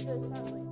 does it sound like?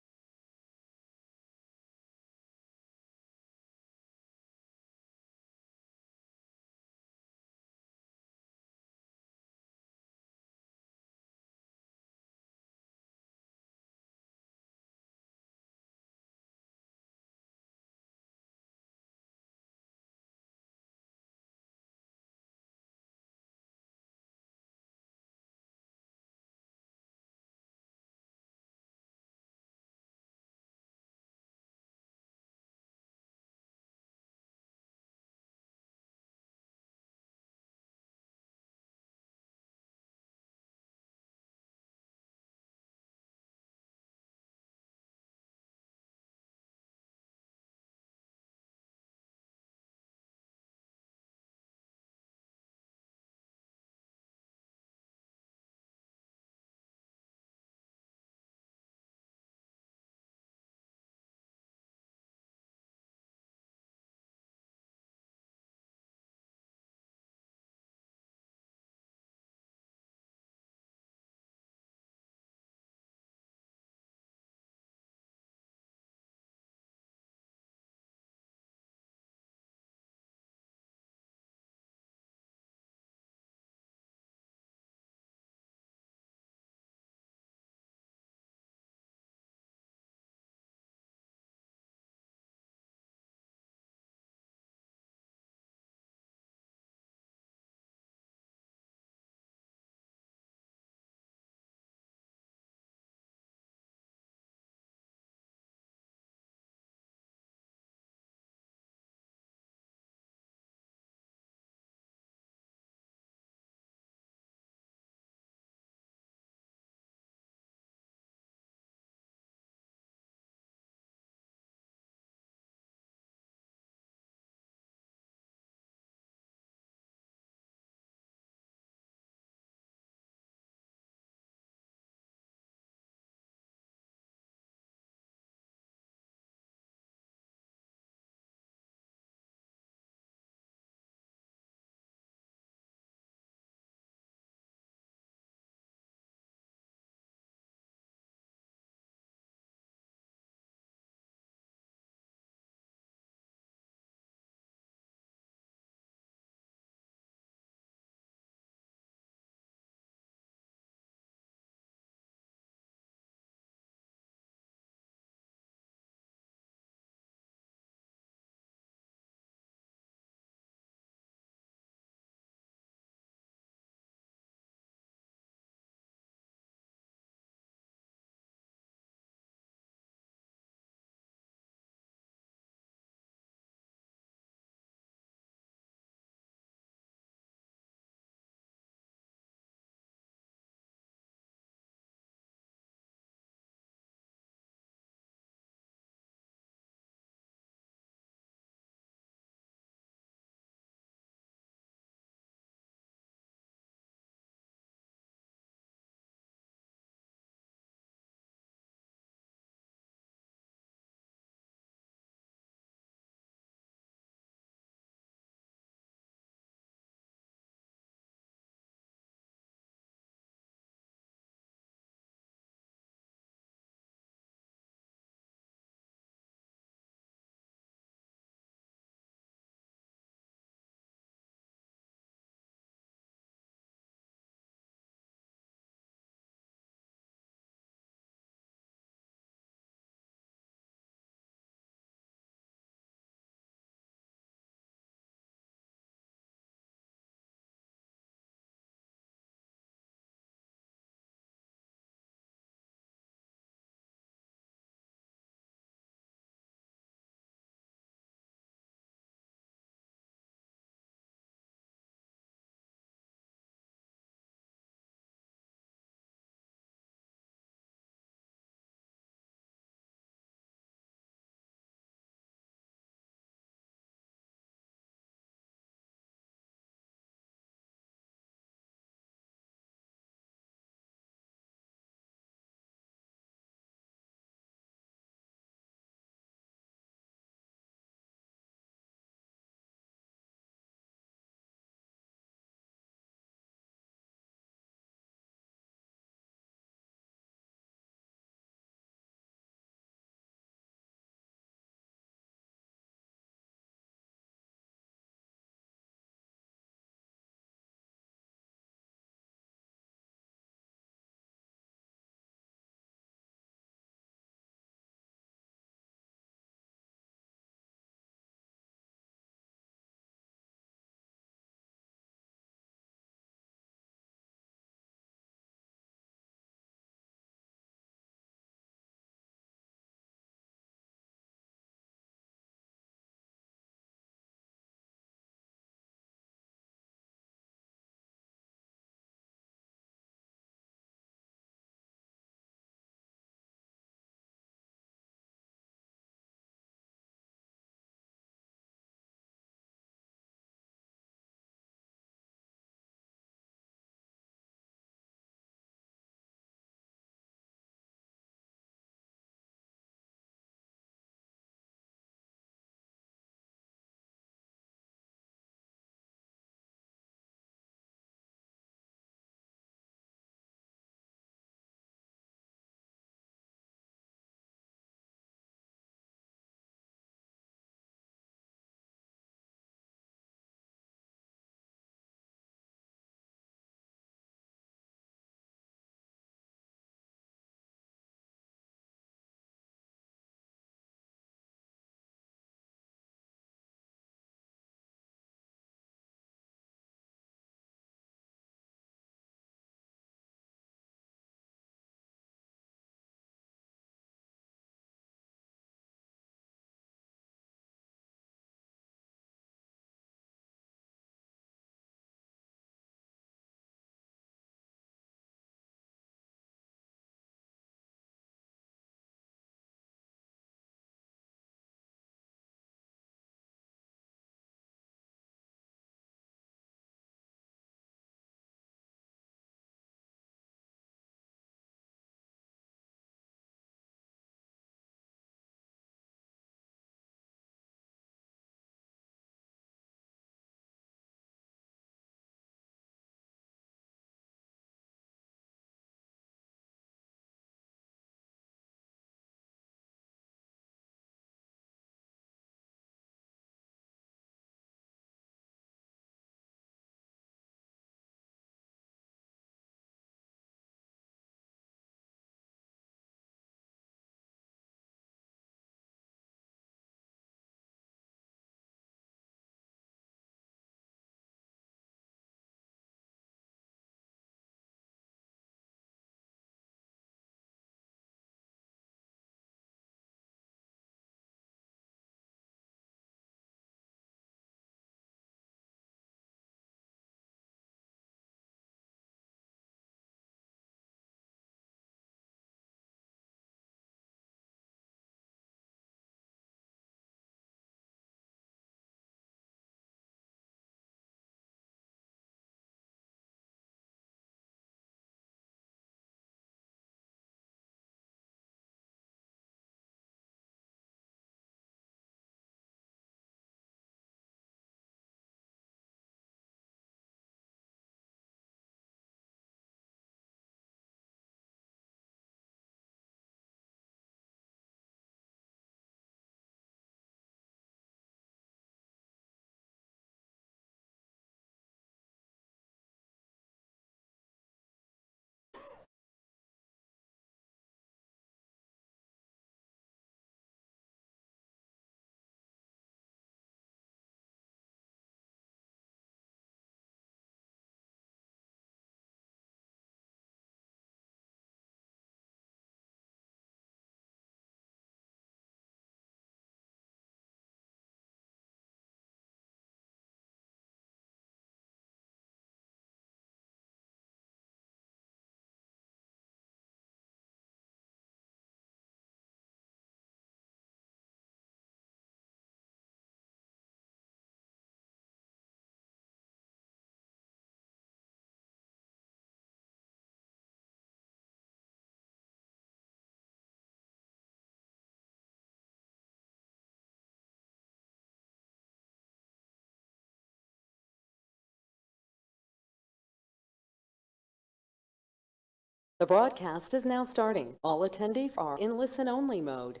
The broadcast is now starting. All attendees are in listen-only mode.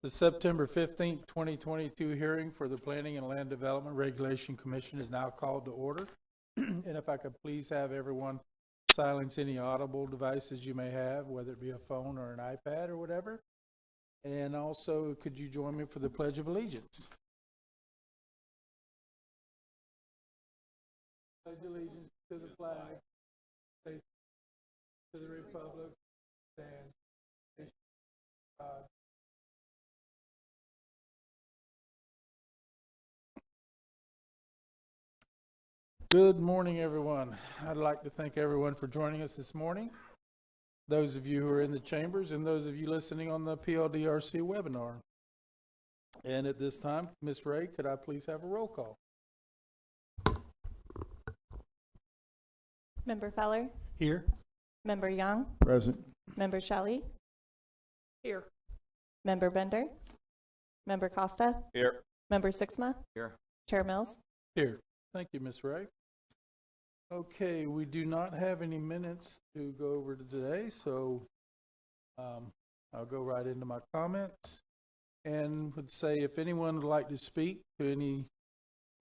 The September 15th, 2022 hearing for the Planning and Land Development Regulation Commission is now called to order. And if I could please have everyone silence any audible devices you may have, whether it be a phone or an iPad or whatever. And also, could you join me for the Pledge of Allegiance? Pledge allegiance to the flag, to the republic, stands God. Good morning, everyone. I'd like to thank everyone for joining us this morning. Those of you who are in the chambers and those of you listening on the PLDRC webinar. And at this time, Ms. Ray, could I please have a roll call? Member Feller, Here. Member Young, Present. Member Shelley, Here. Member Bender, Member Costa, Here. Member Sixma, Here. Chair Mills. Here. Thank you, Ms. Ray. Okay, we do not have any minutes to go over today, so I'll go right into my comments and would say if anyone would like to speak to any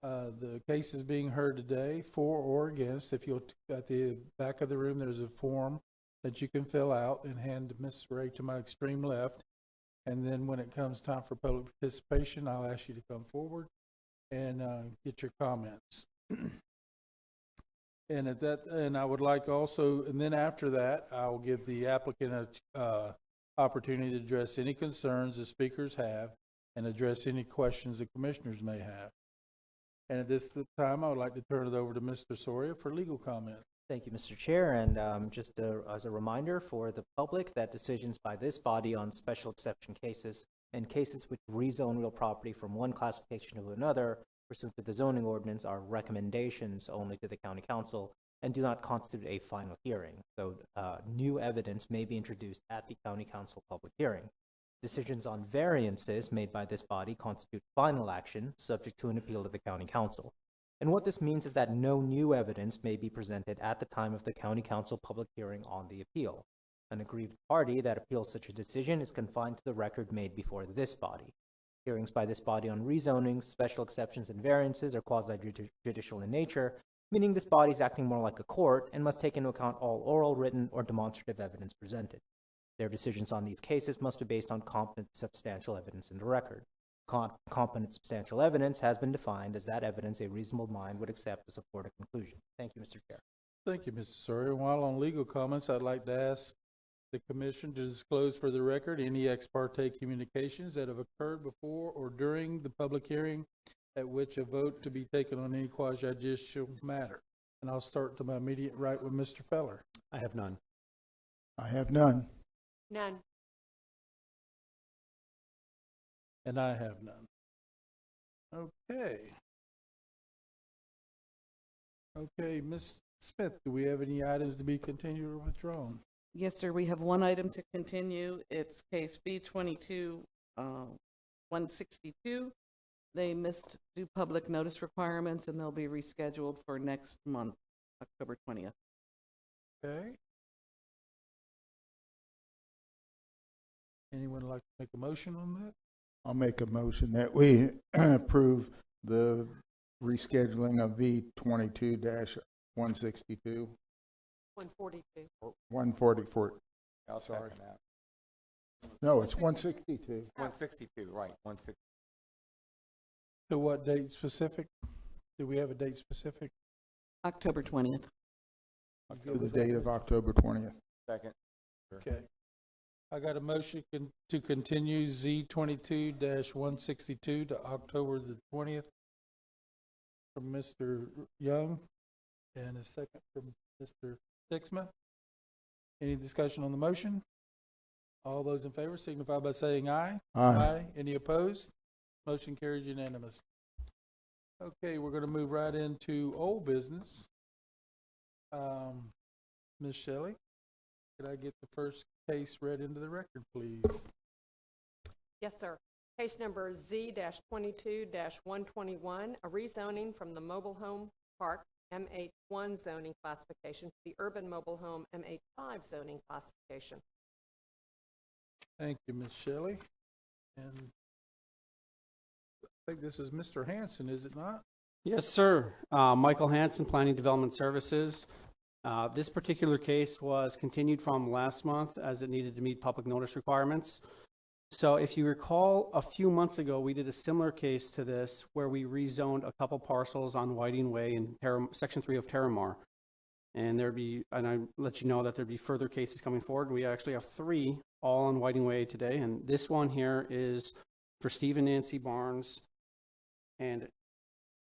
the cases being heard today, for or against, if you'll, at the back of the room, there's a form that you can fill out and hand to Ms. Ray to my extreme left. And then when it comes time for public participation, I'll ask you to come forward and get your comments. And at that, and I would like also, and then after that, I'll give the applicant a opportunity to address any concerns the speakers have and address any questions the commissioners may have. And at this time, I would like to turn it over to Mr. Soria for legal comment. Thank you, Mr. Chair, and just as a reminder for the public that decisions by this body on special exception cases and cases which rezone real property from one classification to another pursuant to the zoning ordinance are recommendations only to the county council and do not constitute a final hearing. So new evidence may be introduced at the county council public hearing. Decisions on variances made by this body constitute final action subject to an appeal to the county council. And what this means is that no new evidence may be presented at the time of the county council public hearing on the appeal. An aggrieved party that appeals such a decision is confined to the record made before this body. Hearings by this body on rezonings, special exceptions, and variances are quasi-judicial in nature, meaning this body is acting more like a court and must take into account all oral, written, or demonstrative evidence presented. Their decisions on these cases must be based on competent substantial evidence in the record. Competent substantial evidence has been defined as that evidence a reasonable mind would accept to support a conclusion. Thank you, Mr. Chair. Thank you, Mr. Sawyer. While on legal comments, I'd like to ask the commission to disclose for the record any ex parte communications that have occurred before or during the public hearing at which a vote to be taken on any quasi-judicial matter. And I'll start to my immediate right with Mr. Feller. I have none. I have none. None. And I have none. Okay. Okay, Ms. Smith, do we have any items to be continued or withdrawn? Yes, sir. We have one item to continue. It's case B22-162. They missed due public notice requirements, and they'll be rescheduled for next month, October 20th. Okay. Anyone like to make a motion on that? I'll make a motion that we approve the rescheduling of V22-162. 142. 144. I'll Sorry. second that. No, it's 162. 162, right, 160. To what date specific? Do we have a date specific? October 20th. To the date of October 20th. Second. Okay. I got a motion to continue Z22-162 to October the 20th from Mr. Young and a second from Mr. Sixma. Any discussion on the motion? All those in favor signify by saying aye. Aye. Any opposed? Motion carries unanimously. Okay, we're going to move right into old business. Ms. Shelley, could I get the first case read into the record, please? Yes, sir. Case number Z-22-121, a rezoning from the mobile home park MH1 zoning classification to the urban mobile home MH5 zoning classification. Thank you, Ms. Shelley. And I think this is Mr. Hanson, is it not? Yes, sir. Michael Hanson, Planning Development Services. This particular case was continued from last month as it needed to meet public notice requirements. So if you recall, a few months ago, we did a similar case to this where we rezoned a couple parcels on Whiting Way in Section 3 of Terramar. And I let you know that there'd be further cases coming forward. We actually have 3 all on Whiting Way today. And this one here is for Steve and Nancy Barnes. And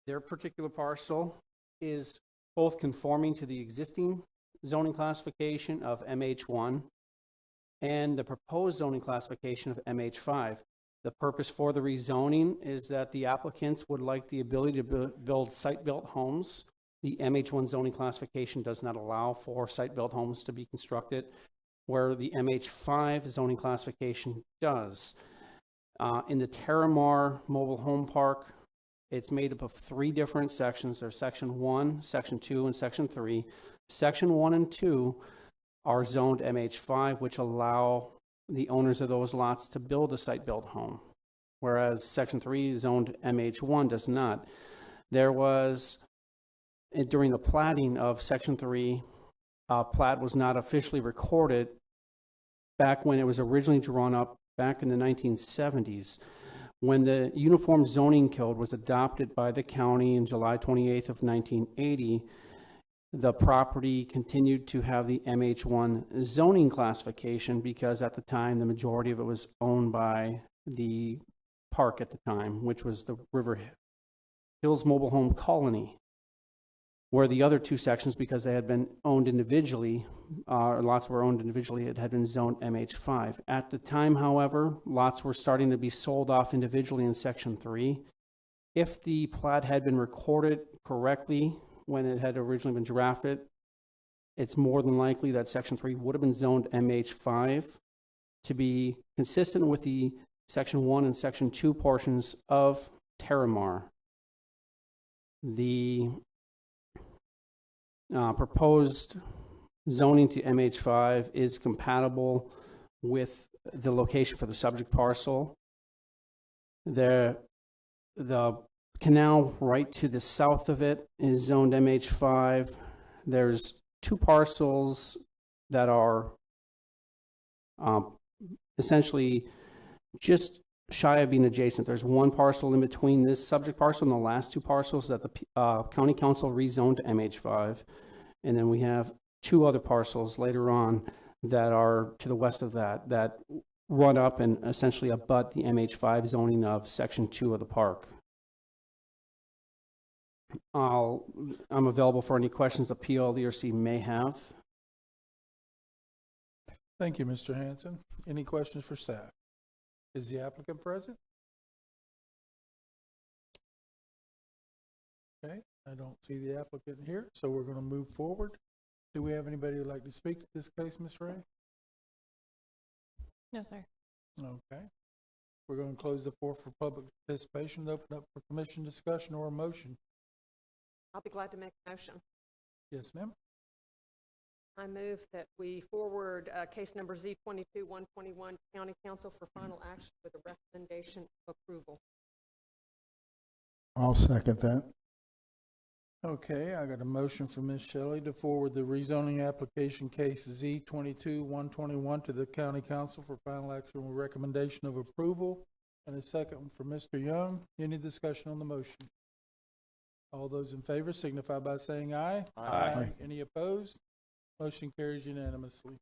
their particular parcel is both conforming to the existing zoning classification of MH1 and the proposed zoning classification of MH5. The purpose for the rezoning is that the applicants would like the ability to build site-built homes. The MH1 zoning classification does not allow for site-built homes to be constructed, where the MH5 zoning classification does. In the Terramar Mobile Home Park, it's made up of 3 different sections. There's Section 1, Section 2, and Section 3. Section 1 and 2 are zoned MH5, which allow the owners of those lots to build a site-built home, whereas Section 3 zoned MH1 does not. There was, during the platting of Section 3, plat was not officially recorded back when it was originally drawn up back in the 1970s. When the Uniform Zoning Code was adopted by the county in July 28th of 1980, the property continued to have the MH1 zoning classification because at the time, the majority of it was owned by the park at the time, which was the River Hills Mobile Home Colony, where the other 2 sections, because they had been owned individually, lots were owned individually, it had been zoned MH5. At the time, however, lots were starting to be sold off individually in Section 3. If the plat had been recorded correctly when it had originally been drafted, it's more than likely that Section 3 would have been zoned MH5 to be consistent with the Section 1 and Section 2 portions of Terramar. The proposed zoning to MH5 is compatible with the location for the subject parcel. The canal right to the south of it is zoned MH5. There's 2 parcels that are essentially just shy of being adjacent. There's 1 parcel in between this subject parcel and the last 2 parcels that the county council rezoned to MH5. And then we have 2 other parcels later on that are to the west of that run up and essentially abut the MH5 zoning of Section 2 of the park. I'm available for any questions the PLDRC may have. Thank you, Mr. Hanson. Any questions for staff? Is the applicant present? Okay, I don't see the applicant here, so we're going to move forward. Do we have anybody who'd like to speak to this case, Ms. Ray? No, sir. Okay. We're going to close the floor for public participation, open up for commission discussion or a motion. I'll be glad to make a motion. Yes, ma'am. I move that we forward case number Z-22-121 to County Council for final action with a recommendation of approval. I'll second that. Okay, I got a motion from Ms. Shelley to forward the rezoning application case Z-22-121 to the County Council for final action with recommendation of approval, and a second one from Mr. Young. Any discussion on the motion? All those in favor signify by saying aye. Aye. Any opposed? Motion carries unanimously.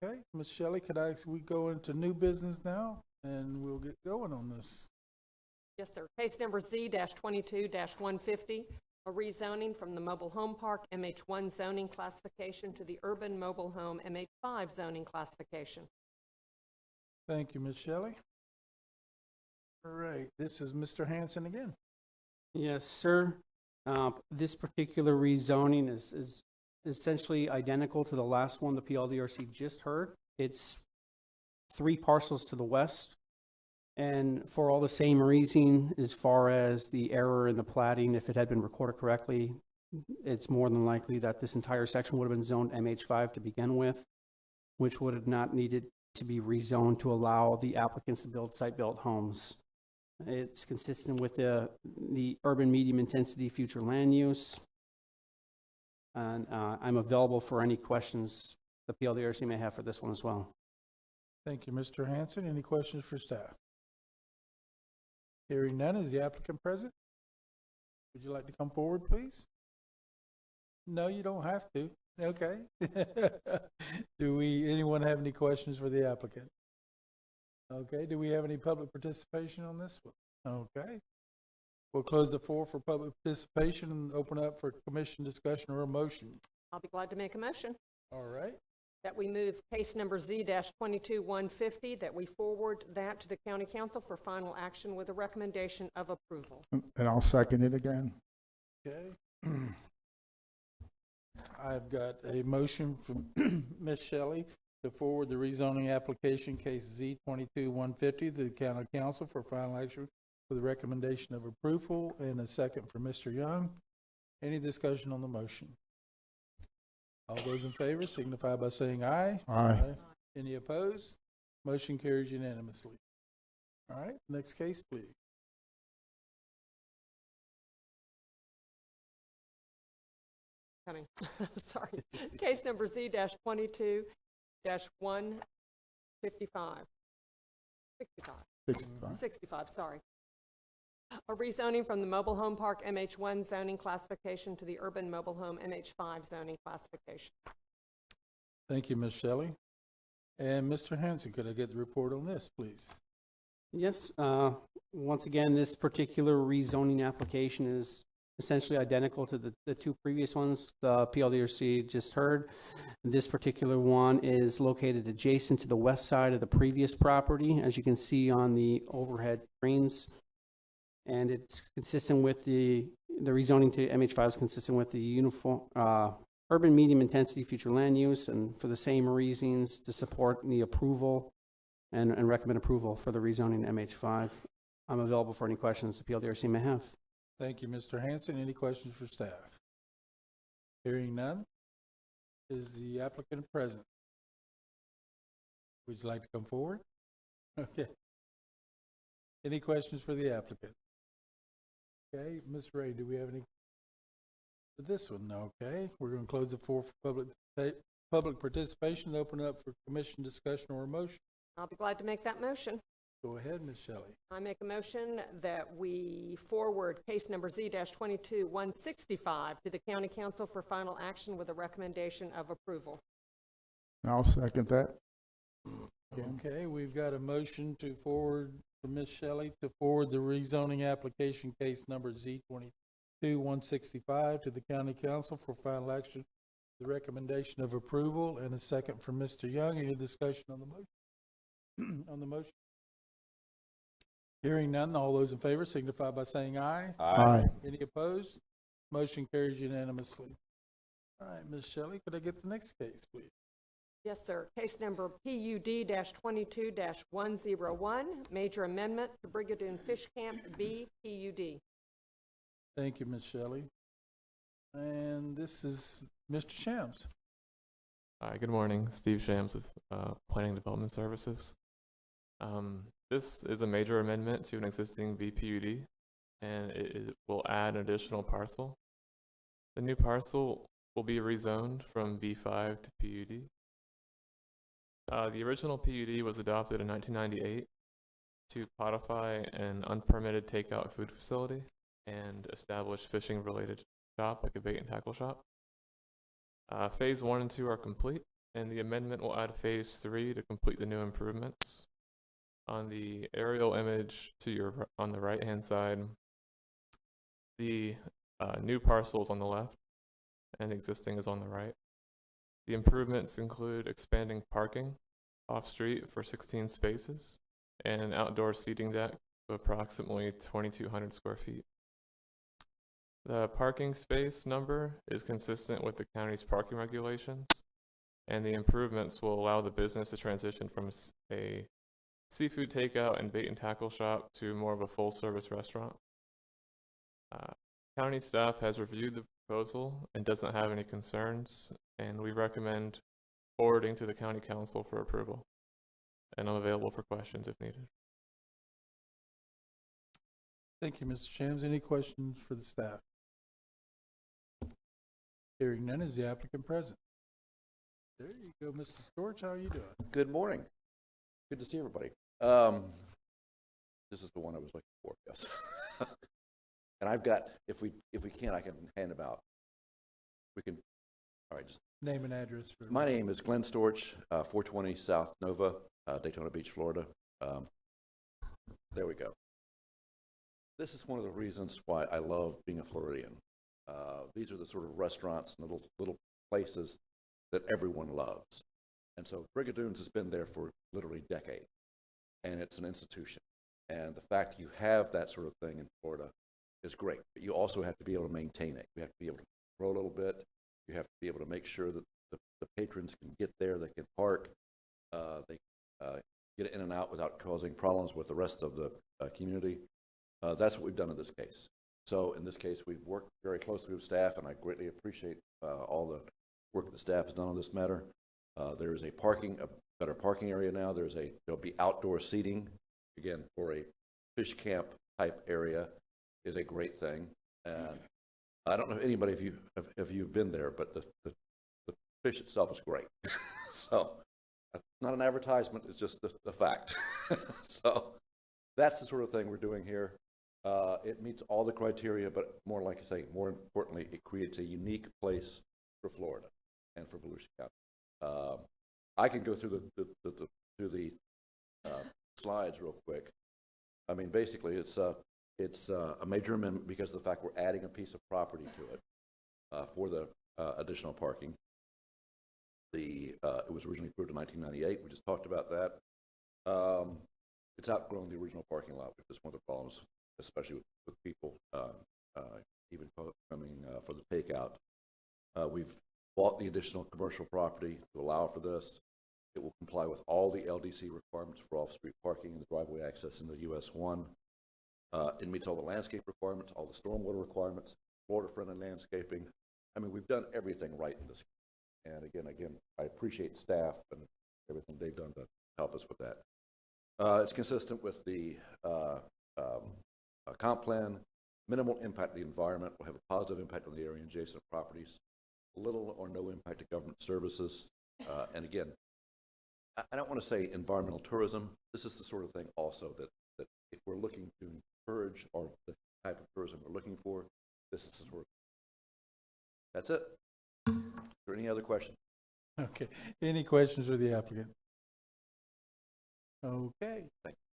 Okay, Ms. Shelley, we go into new business now, and we'll get going on this. Yes, sir. Case number Z-22-150, a rezoning from the mobile home park MH1 zoning classification to the urban mobile home MH5 zoning classification. Thank you, Ms. Shelley. All right, this is Mr. Hanson again. Yes, sir. This particular rezoning is essentially identical to the last one the PLDRC just heard. It's 3 parcels to the west, and for all the same reason as far as the error in the plating, if it had been recorded correctly, it's more than likely that this entire section would have been zoned MH5 to begin with, which would have not needed to be rezoned to allow the applicants to build site-built homes. It's consistent with the urban medium intensity future land use. And I'm available for any questions the PLDRC may have for this one as well. Thank you, Mr. Hanson. Any questions for staff? Hearing none, is the applicant present? Would you like to come forward, please? No, you don't have to. Okay. Anyone have any questions for the applicant? Okay, do we have any public participation on this one? Okay. We'll close the floor for public participation and open up for commission discussion or a motion. I'll be glad to make a motion All right. that we move case number Z-22-150, that we forward that to the county council for final action with a recommendation of approval. And I'll second it again. Okay. I've got a motion from Ms. Shelley to forward the rezoning application case Z-22-150 to the county council for final action with a recommendation of approval, and a second for Mr. Young. Any discussion on the motion? All those in favor signify by saying aye. Aye. Any opposed? Motion carries unanimously. All right, next case, please. Coming, sorry. Case number Z-22-155. 65. 65, sorry. A rezoning from the mobile home park MH1 zoning classification to the urban mobile home MH5 zoning classification. Thank you, Ms. Shelley. And Mr. Hanson, could I get the report on this, please? Yes, once again, this particular rezoning application is essentially identical to the 2 previous ones the PLDRC just heard. This particular one is located adjacent to the west side of the previous property, as you can see on the overhead screens. And it's consistent with the rezoning to MH5 is consistent with the uniform urban medium intensity future land use, and for the same reasons to support the approval and recommend approval for the rezoning to MH5. I'm available for any questions the PLDRC may have. Thank you, Mr. Hanson. Any questions for staff? Hearing none, is the applicant present? Would you like to come forward? Okay. Any questions for the applicant? Okay, Ms. Ray, do we have any for this one? Okay, we're going to close the floor for public participation and open it up for commission discussion or a motion. I'll be glad to make that motion. Go ahead, Ms. Shelley. I make a motion that we forward case number Z-22-165 to the county council for final action with a recommendation of approval. And I'll second that. Okay, we've got a motion to forward for Ms. Shelley to forward the rezoning application case number Z-22-165 to the county council for final action, the recommendation of approval, and a second from Mr. Young. Any discussion on the motion? On the motion? Hearing none, all those in favor signify by saying aye. Aye. Any opposed? Motion carries unanimously. All right, Ms. Shelley, could I get the next case, please? Yes, sir. Case number PUD-22-101, major amendment to Brigadoon Fish Camp B PUD. Thank you, Ms. Shelley. And this is Mr. Shams. Hi, good morning. Steve Shams with Planning Development Services. This is a major amendment to an existing BPUD, and it will add an additional parcel. The new parcel will be rezoned from B5 to PUD. The original PUD was adopted in 1998 to codify an unpermitted takeout food facility and establish fishing-related shop, like a bait and tackle shop. Phase 1 and 2 are complete, and the amendment will add phase 3 to complete the new improvements. On the aerial image on the right-hand side, the new parcels on the left, and existing is on the right. The improvements include expanding parking off-street for 16 spaces and an outdoor seating deck of approximately 2,200 square feet. The parking space number is consistent with the county's parking regulations, and the improvements will allow the business to transition from a seafood takeout and bait and tackle shop to more of a full-service restaurant. County staff has reviewed the proposal and doesn't have any concerns, and we recommend forwarding to the county council for approval. And I'm available for questions if needed. Thank you, Mr. Shams. Any questions for the staff? Hearing none, is the applicant present? There you go, Mr. Storch. How are you doing? Good morning. Good to see everybody. This is the one I was looking for, yes. And I've got, if we can, I can hand them out. We can, all right, just. Name and address. For My name is Glenn Storch, 420 South Nova, Daytona Beach, Florida. There we go. This is one of the reasons why I love being a Floridian. These are the sort of restaurants and little places that everyone loves. And so Brigadoon's has been there for literally decades, and it's an institution. And the fact you have that sort of thing in Florida is great, but you also have to be able to maintain it. You have to be able to grow a little bit. You have to be able to make sure that the patrons can get there, they can park, they get in and out without causing problems with the rest of the community. That's what we've done in this case. So in this case, we've worked very closely with staff, and I greatly appreciate all the work the staff has done on this matter. There is a better parking area now. There'll be outdoor seating, again, for a fish camp type area is a great thing. And I don't know if anybody if you've been there, but the fish itself is great. So it's not an advertisement, it's just the fact. So that's the sort of thing we're doing here. It meets all the criteria, but more importantly, it creates a unique place for Florida and for Volusia County. I can go through the slides real quick. I mean, basically, it's a major amendment because of the fact we're adding a piece of property to it for the additional parking. It was originally approved in 1998. We just talked about that. It's outgrown the original parking lot, which is one of the problems, especially with people even coming for the takeout. We've bought the additional commercial property to allow for this. It will comply with all the LDC requirements for off-street parking and the driveway access into US 1. It meets all the landscape requirements, all the stormwater requirements, Florida-friendly landscaping. I mean, we've done everything right in this. And again, I appreciate staff and everything they've done to help us with that. It's consistent with the comp plan. Minimal impact to the environment will have a positive impact on the area and adjacent properties. Little or no impact to government services. And again, I don't want to say environmental tourism. This is the sort of thing also that if we're looking to encourage or the type of tourism we're looking for, this is the sort of. That's it. Is there any other questions? Okay. Any questions for the applicant? Okay. Thank you.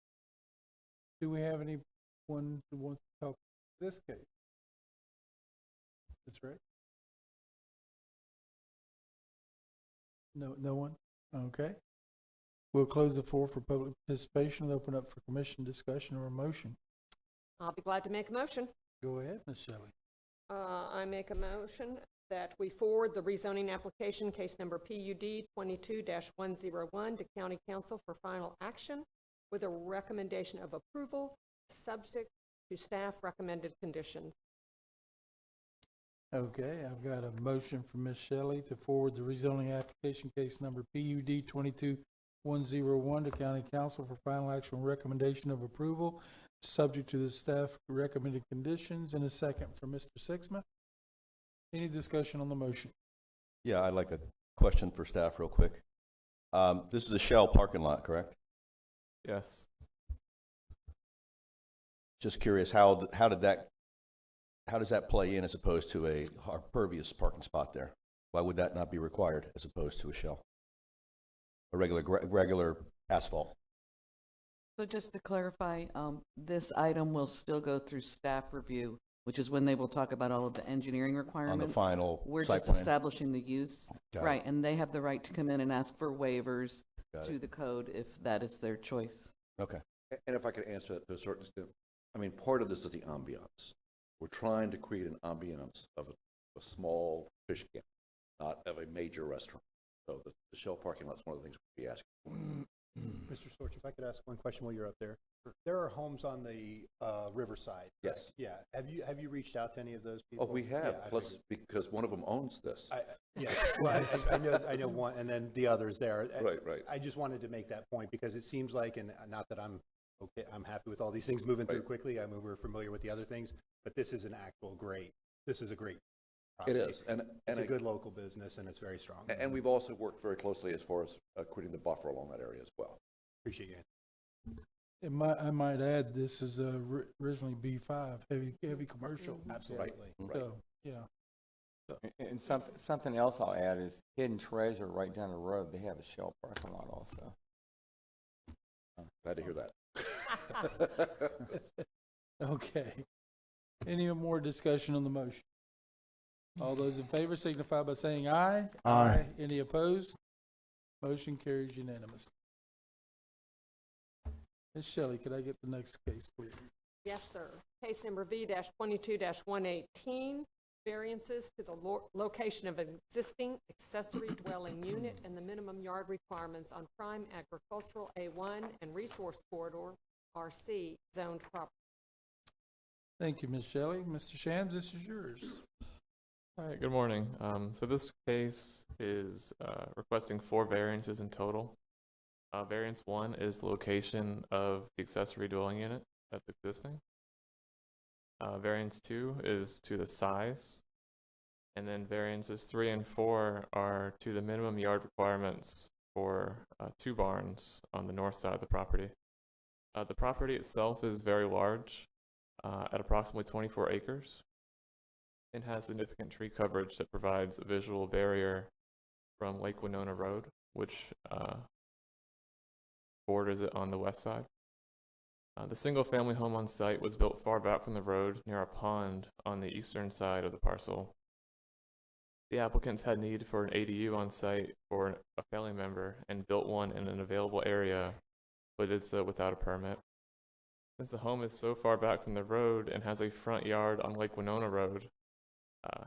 Do we have anyone who wants to talk this case? That's right. No one? Okay. We'll close the floor for public participation and open up for commission discussion or a motion. I'll be glad to make a motion. Go ahead, Ms. Shelley. I make a motion that we forward the rezoning application, case number PUD 22-101, to County Council for final action with a recommendation of approval subject to staff recommended conditions. Okay, I've got a motion from Ms. Shelley to forward the rezoning application case number PUD 22-101 to County Council for final action recommendation of approval, subject to the staff recommended conditions, and a second from Mr. Sixma. Any discussion on the motion? Yeah, I'd like a question for staff real quick. This is a Shell parking lot, correct? Yes. Just curious, how does that play in as opposed to a pervious parking spot there? Why would that not be required as opposed to a Shell? A regular asphalt? So just to clarify, this item will still go through staff review which is when they will talk about all of the engineering On the requirements. final We're site just plan? establishing the use. Got it. Right, and they have the right to come in and ask for waivers Got to it. the code if that is their choice. Okay. And if I could answer that to a certain extent, I mean, part of this is the ambiance. We're trying to create an ambiance of a small fish camp, not of a major restaurant. So the Shell parking lot's one of the things we'll be asking. Mr. Storch, if I could ask one question while you're up there. There are homes on the riverside. Yes. Yeah. Have you reached out to any of those people? Oh, we have, Yeah, I plus figured. because one of them owns this. Yeah, well, I know one, and then the others there. Right. I just wanted to make that point because it seems like, and not that I'm okay, I'm happy with all these things moving through Right. quickly. I mean, we're familiar with the other things, but this is this is a great It property. is, and It's a good local business and it's very strong. and we've also worked very closely as far as creating the buffer along that area as well. Appreciate you. I might add, this is originally B5, heavy commercial. Absolutely. Right. So, yeah. And something else I'll add is Hidden Treasure right down the road. They have a Shell parking lot also. Glad to hear that. Okay. Any more discussion on the motion? All those in favor signify by saying aye. Aye. Any opposed? Motion carries unanimously. Ms. Shelley, could I get the next case, please? Yes, sir. Case number V-22-118, variances to the location of an existing accessory dwelling unit and the minimum yard requirements on prime agricultural A1 and resource corridor RC zoned property. Thank you, Ms. Shelley. Mr. Shams, this is yours. All right, good morning. So this case is requesting 4 variances in total. Variance 1 is the location of the accessory dwelling unit that's existing. Variance 2 is to the size. And then variances 3 and 4 are to the minimum yard requirements for 2 barns on the north side of the property. The property itself is very large, at approximately 24 acres. It has significant tree coverage that provides a visual barrier from Lake Winona Road, which borders it on the west side. The single-family home on site was built far back from the road near a pond on the eastern side of the parcel. The applicants had need for an ADU on site for a family member and built one in an available area, but did so without a permit. Since the home is so far back from the road and has a front yard on Lake Winona Road,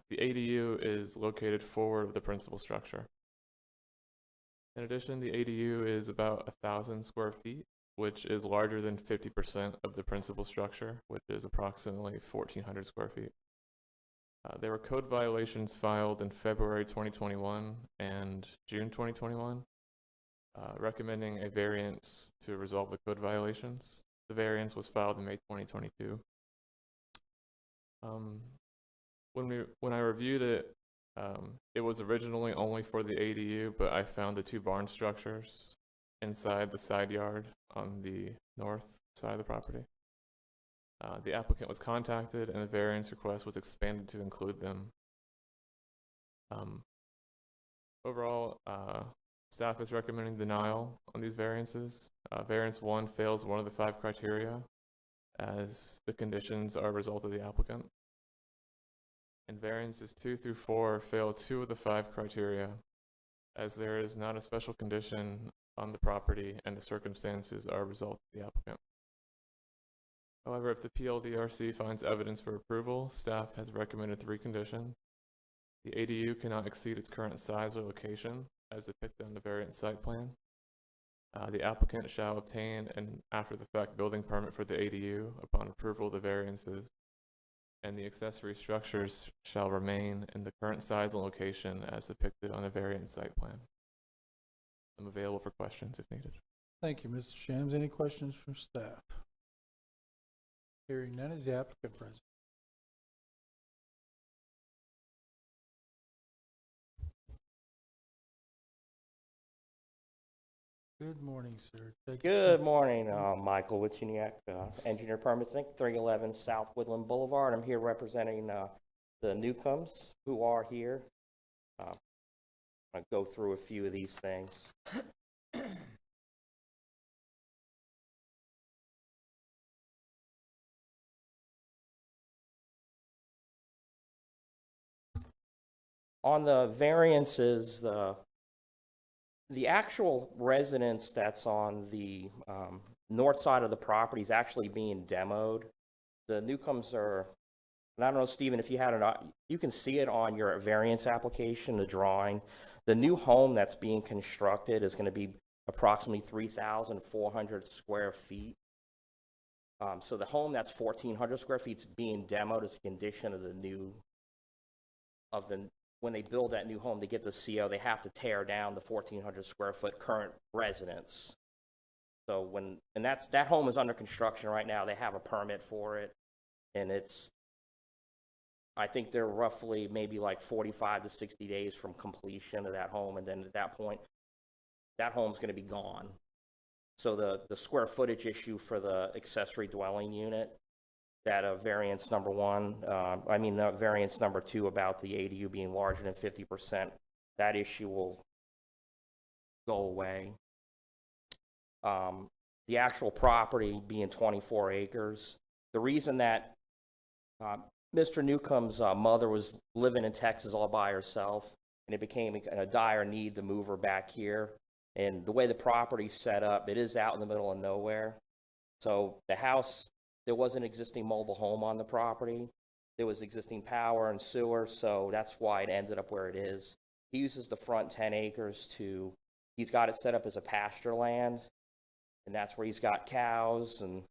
the ADU is located forward of the principal structure. In addition, the ADU is about 1,000 square feet, which is larger than 50% of the principal structure, which is approximately 1,400 square feet. There were code violations filed in February 2021 and June 2021, recommending a variance to resolve the code violations. The variance was filed in May 2022. When I reviewed it, it was originally only for the ADU, but I found the 2 barn structures inside the side yard on the north side of the property. The applicant was contacted and a variance request was expanded to include them. Overall, staff is recommending denial on these variances. Variance 1 fails one of the 5 criteria, as the conditions are a result of the applicant. And variances 2 through 4 fail 2 of the 5 criteria, as there is not a special condition on the property and the circumstances are a result of the applicant. However, if the PLDRC finds evidence for approval, staff has recommended 3 conditions. The ADU cannot exceed its current size or location, as depicted on the variance site plan. The applicant shall obtain an after-the-fact building permit for the ADU upon approval of the variances, and the accessory structures shall remain in the current size and location as depicted on the variance site plan. I'm available for questions if needed. Thank you, Mr. Shams. Any questions from staff? Hearing none, is the applicant present? Good morning, sir. Take your Good seat. morning, Michael Witcheniak, Engineer Permits Inc., 311 South Woodland Boulevard. I'm here representing the Newcombs who are here. I'll go through a few of these things. On the variances, the actual residence that's on the north side of the property is actually being demoed. The Newcombs are, and I don't know, Stephen, if you had you can see it on your variance application, the drawing. The new home that's being constructed is going to be approximately 3,400 square feet. So the home that's 1,400 square feet is being demoed as a condition of when they build that new home to get the CO, they have to tear down the 1,400 square foot current residence. So that home is under construction right now. They have a permit for it, and I think they're roughly maybe like 45 to 60 days from completion of that home, and then at that point, that home's going to be gone. So the square footage issue for the accessory dwelling unit, that variance number one, variance number two about the ADU being larger than 50%, that issue will go away. The actual property being 24 acres, the reason that Mr. Newcomb's mother was living in Texas all by herself, and it became a dire need to move her back here. And the way the property's set up, it is out in the middle of nowhere. So the house, there was an existing mobile home on the property. There was existing power and sewer, so that's why it ended up where it is. He uses the front 10 acres he's got it set up as a pasture land, and that's where he's got cows, and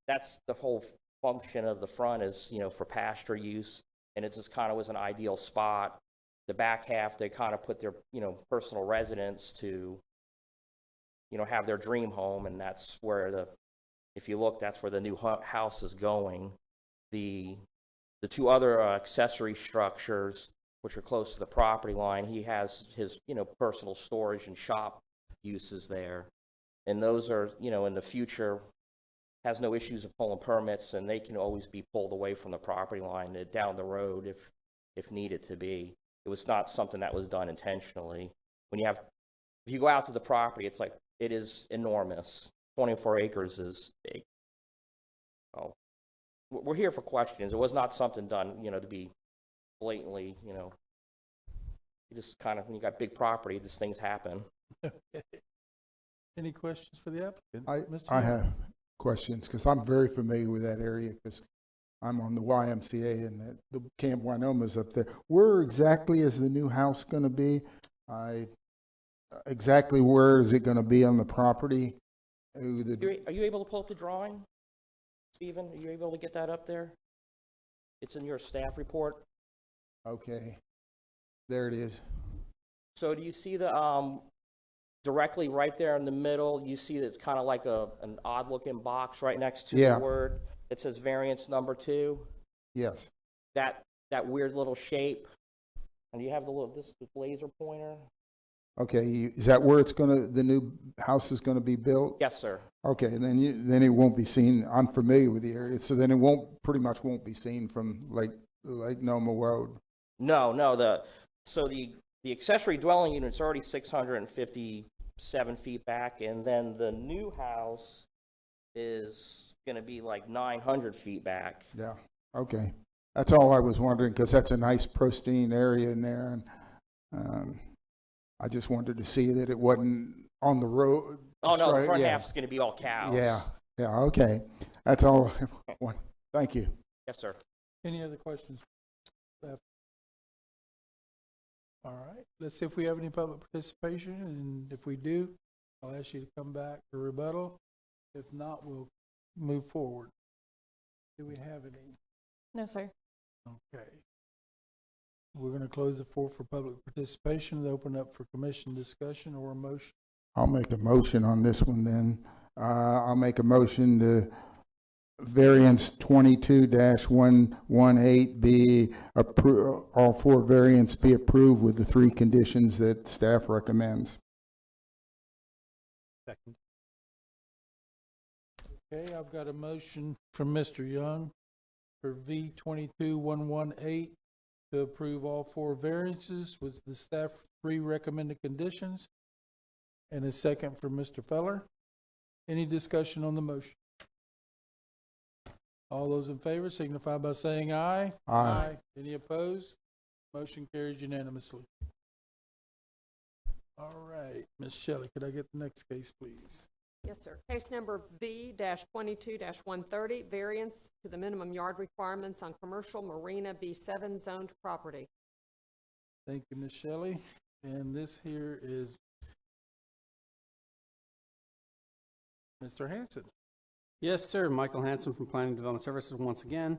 that's the whole function of the front is, for pasture use, and it just kind of was an ideal spot. The back half, they kind of put their, personal residence to, have their dream home, and that's where if you look, that's where the new house is going. The two other accessory structures, which are close to the property line, he has his, personal storage and shop uses there. And those are, in the future, has no issues of pulling permits, and they can always be pulled away from the property line down the road if needed to be. It was not something that was done intentionally. If you go out to the property, it's like, it is enormous. 24 acres is big. So we're here for questions. It was not something done, to be blatantly, you just kind of, when you got big property, these things happen. Okay. Any questions for the applicant? I have questions because I'm very familiar with that area because I'm on the YMCA and the Camp Wynoma's up there. Where exactly is the new house going to be? Exactly where is it going to be on the property? Are you able to pull up the drawing, Stephen? Are you able to get that up there? It's in your staff report. Okay, there it is. So do you see the directly right there in the middle? You see that it's kind of like an odd looking box right next to the word. It says variance number 2. Yes. That weird little shape. And you have this laser pointer. Okay, is that where the new house is going to be built? Yes, sir. Okay, then it won't be seen. I'm familiar with the area, so then it pretty much won't be seen from Lake Noma Road. No. The accessory dwelling unit's already 657 feet back, and then the new house is going to be like 900 feet back. Yeah. Okay, that's all I was wondering because that's a nice pristine area in there, and I just wanted to see that it wasn't on the road. Oh, no, the front half's going to be all cows. Yeah, okay. That's all I want. Thank you. Yes, sir. Any other questions? All right, let's see if we have any public participation, and if we do, I'll ask you to come back for rebuttal. If not, we'll move forward. Do we have any? No, sir. Okay. We're going to close the floor for public participation and open up for commission discussion or a motion. I'll make a motion on this one then. I'll make a motion to variance 22-118 be approved, all 4 variants be approved with the 3 conditions that staff recommends. Second. Okay, I've got a motion from Mr. Young for V 22-118 to approve all 4 variances with the staff 3 recommended conditions, and a second from Mr. Feller. Any discussion on the motion? All those in favor signify by saying aye. Aye. Any opposed? Motion carries unanimously. All right, Ms. Shelley, could I get the next case, please? Yes, sir. Case number V-22-130, variance to the minimum yard requirements on commercial marina B7 zoned property. Thank you, Ms. Shelley. And this here is Mr. Hanson. Yes, sir. Michael Hanson from Planning and Development Services once again.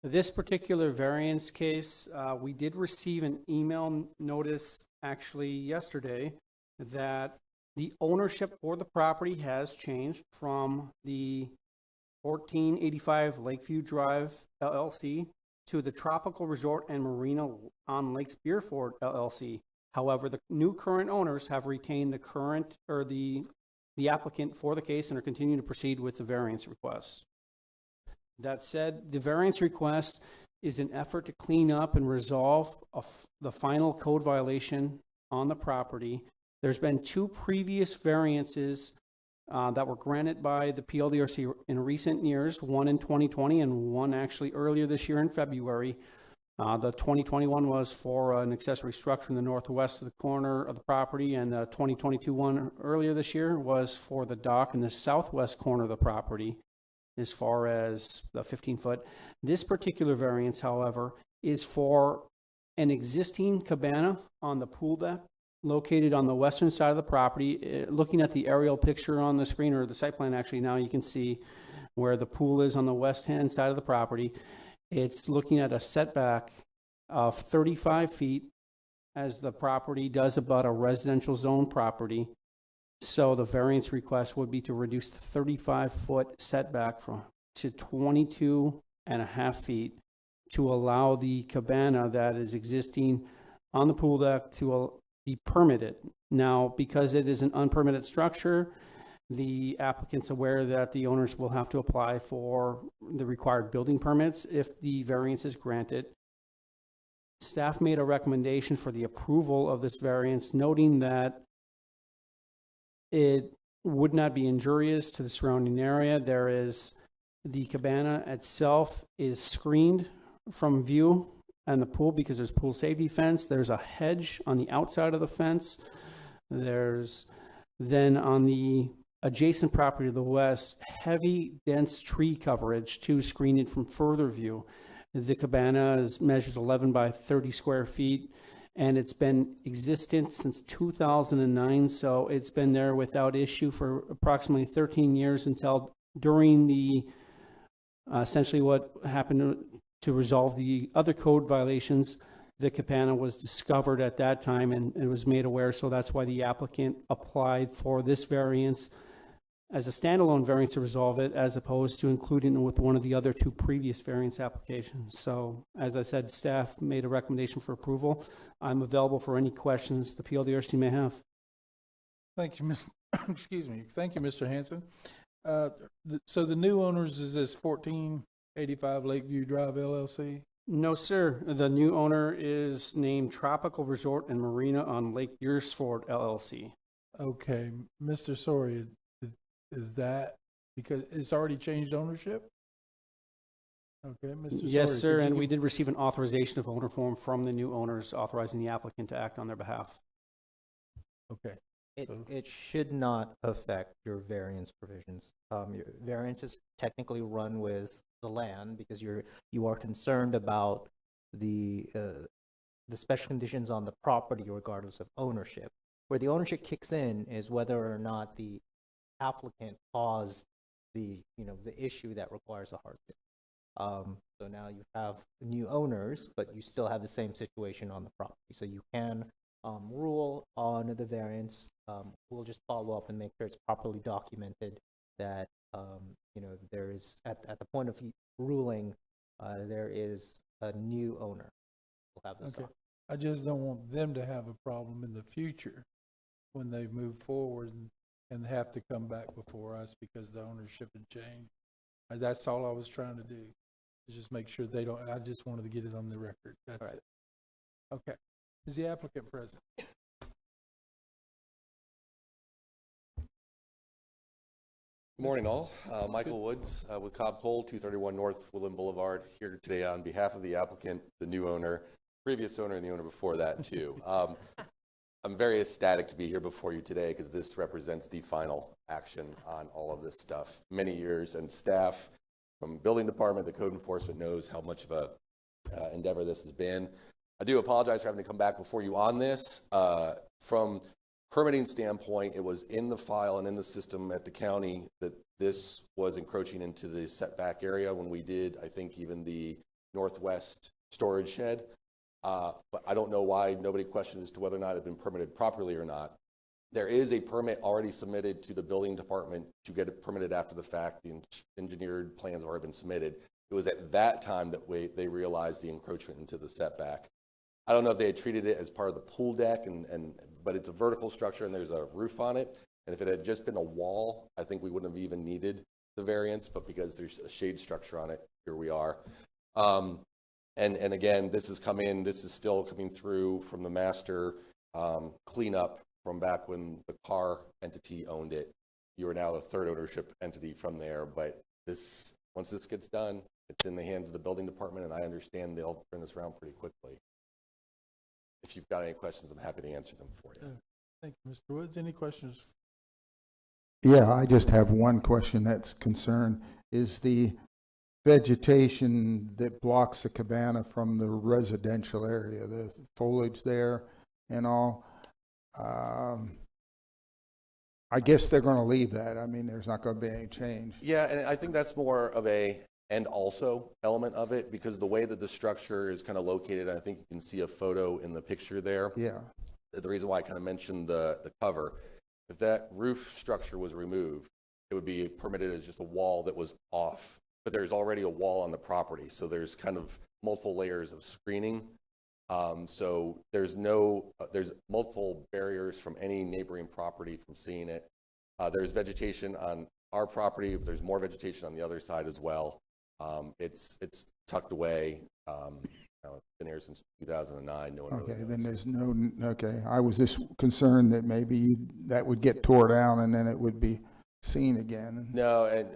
This particular variance case, we did receive an email notice actually yesterday that the ownership for the property has changed from the 1485 Lakeview Drive LLC to the Tropical Resort and Marina on Lakes Beaufort LLC. However, the new current owners have retained the current or the applicant for the case and are continuing to proceed with the variance request. That said, the variance request is an effort to clean up and resolve the final code violation on the property. There's been two previous variances that were granted by the PLDRC in recent years, one in 2020 and one actually earlier this year in February. The 2021 was for an accessory structure in the northwest of the corner of the property, and the 2022 one earlier this year was for the dock in the southwest corner of the property, as far as the 15-foot. This particular variance, however, is for an existing cabana on the pool deck located on the western side of the property. Looking at the aerial picture on the screen, or the site plan actually now, you can see where the pool is on the west-hand side of the property. It's looking at a setback of 35 feet as the property does about a residential zone property. So the variance request would be to reduce the 35-foot setback to 22.5 feet to allow the cabana that is existing on the pool deck to be permitted. Now, because it is an unpermitted structure, the applicant's aware that the owners will have to apply for the required building permits if the variance is granted. Staff made a recommendation for the approval of this variance, noting that it would not be injurious to the surrounding area. The cabana itself is screened from view and the pool because there's pool safety fence. There's a hedge on the outside of the fence. There's then on the adjacent property to the west, heavy, dense tree coverage to screen it from further view. The cabana measures 11 by 30 square feet, and it's been existent since 2009, so it's been there without issue for approximately 13 years until during the, essentially what happened to resolve the other code violations. The cabana was discovered at that time and it was made aware, so that's why the applicant applied for this variance as a standalone variance to resolve it, as opposed to including it with one of the other two previous variance applications. So, as I said, staff made a recommendation for approval. I'm available for any questions the PLDRC may have. Thank you, excuse me. Thank you, Mr. Hanson. So the new owners is this 1485 Lakeview Drive LLC? No, sir. The new owner is named Tropical Resort and Marina on Lake Beaufort LLC. Okay, Mr. Soria, is that because it's already changed ownership? Okay, Mr. Yes, Soria, sir, could you and give- we did receive an authorization of owner form from the new owners authorizing the applicant to act on their behalf. Okay. So- It should not affect your variance provisions. Your variances technically run with the land because you are concerned about the special conditions on the property regardless of ownership. Where the ownership kicks in is whether or not the applicant caused the issue that requires a hardship. So now you have new owners, but you still have the same situation on the property. So you can rule on the variance. We'll just follow up and make sure it's properly documented that there is at the point of ruling there is a new owner. We'll have this. Okay. I just don't want them to have a problem in the future when they move forward and have to come back before us because the ownership had changed. That's all I was trying to do, is just make sure they don't, I just wanted to get it on the record. That's All right. it. Okay. Is the applicant present? Good morning, all. Michael Woods with Cobb Cole, 231 North Woodland Boulevard, here today on behalf of the applicant, the new owner, previous owner and the owner before that too. I'm very ecstatic to be here before you today because this represents the final action on all of this stuff. Many years, and staff from building department to code enforcement knows how much of a endeavor this has been. I do apologize for having to come back before you on this. From permitting standpoint, it was in the file and in the system at the county that this was encroaching into the setback area when we did, I think, even the northwest storage shed. But I don't know why nobody questioned as to whether or not it had been permitted properly or not. There is a permit already submitted to the building department to get it permitted after the fact. The engineered plans have already been submitted. It was at that time that they realized the encroachment into the setback. I don't know if they had treated it as part of the pool deck, but it's a vertical structure and there's a roof on it. And if it had just been a wall, I think we wouldn't have even needed the variance, but because there's a shade structure on it, here we are. And again, this is still coming through from the master cleanup from back when the car entity owned it. You are now a third ownership entity from there, but once this gets done, it's in the hands of the building department, and I understand they'll turn this around pretty quickly. If you've got any questions, I'm happy to answer them for you. Thank you, Mr. Woods. Any questions? Yeah, I just have one question that's concerned. Is the vegetation that blocks the cabana from the residential area, the foliage there and all, I guess they're going to leave that. I mean, there's not going to be any change. Yeah, and I think that's more of a and also element of it because the way that the structure is kind of located, I think you can see a photo in the picture there. Yeah. The reason why I kind of mentioned the cover, if that roof structure was removed, it would be permitted as just a wall that was off. But there's already a wall on the property, so there's kind of multiple layers of screening. So there's multiple barriers from any neighboring property from seeing it. There's vegetation on our property, but there's more vegetation on the other side as well. It's tucked away. It's been here since 2009. No one Okay, really then knows. there's no, okay. I was just concerned that maybe that would get tore down and then it would be seen again. No, and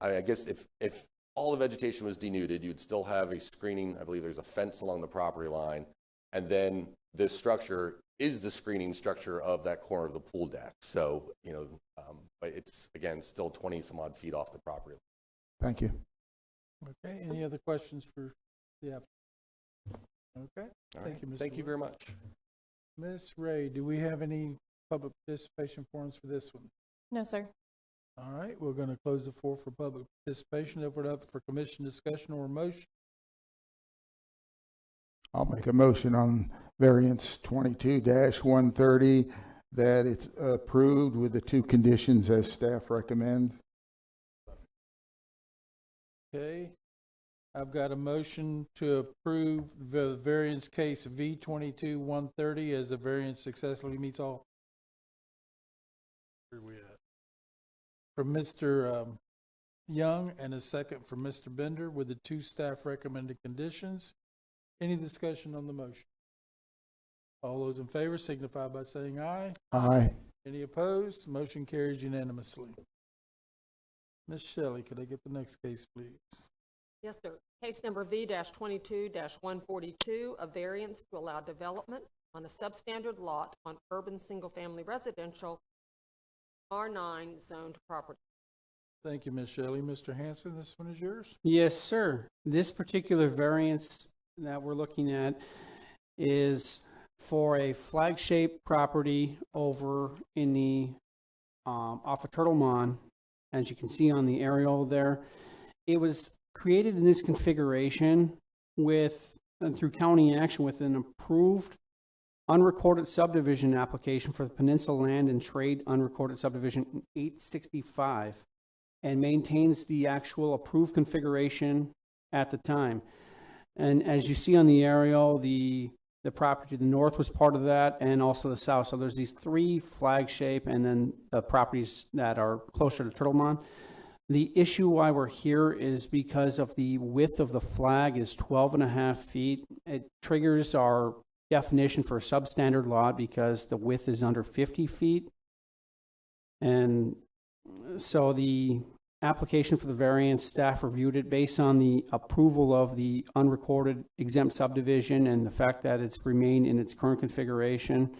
I guess if all the vegetation was denuded, you'd still have a screening. I believe there's a fence along the property line, and then this structure is the screening structure of that corner of the pool deck. So, but it's, again, still 20 some odd feet off the property. Thank you. Okay, any other questions for the applicant? Okay, thank you, Mr. Thank you very much. Ms. Ray, do we have any public participation forms for this one? No, sir. All right, we're going to close the floor for public participation, open it up for commission discussion or motion. I'll make a motion on variance 22-130 that it's approved with the two conditions as staff recommend. Okay, I've got a motion to approve the variance case V22-130 as the variance successfully meets all. Where are we at? From Mr. Young and a second from Mr. Bender with the two staff recommended conditions. Any discussion on the motion? All those in favor signify by saying aye. Aye. Any opposed? Motion carries unanimously. Ms. Shelley, could I get the next case, please? Yes, sir. Case number V-22-142, a variance to allow development on a substandard lot on urban single-family residential R9 zoned property. Thank you, Ms. Shelley. Mr. Hanson, this one is yours. Yes, sir. This particular variance that we're looking at is for a flag-shaped property over in the, off of Turtle Mon. As you can see on the aerial there, it was created in this configuration through county action with an approved unrecorded subdivision application for the Peninsula Land and Trade Unrecorded Subdivision 865 and maintains the actual approved configuration at the time. And as you see on the aerial, the property to the north was part of that and also the south. So there's these three flag shape and then the properties that are closer to Turtle Mon. The issue why we're here is because of the width of the flag is 12.5 feet. It triggers our definition for a substandard lot because the width is under 50 feet. And so the application for the variance, staff reviewed it based on the approval of the unrecorded exempt subdivision and the fact that it's remained in its current configuration,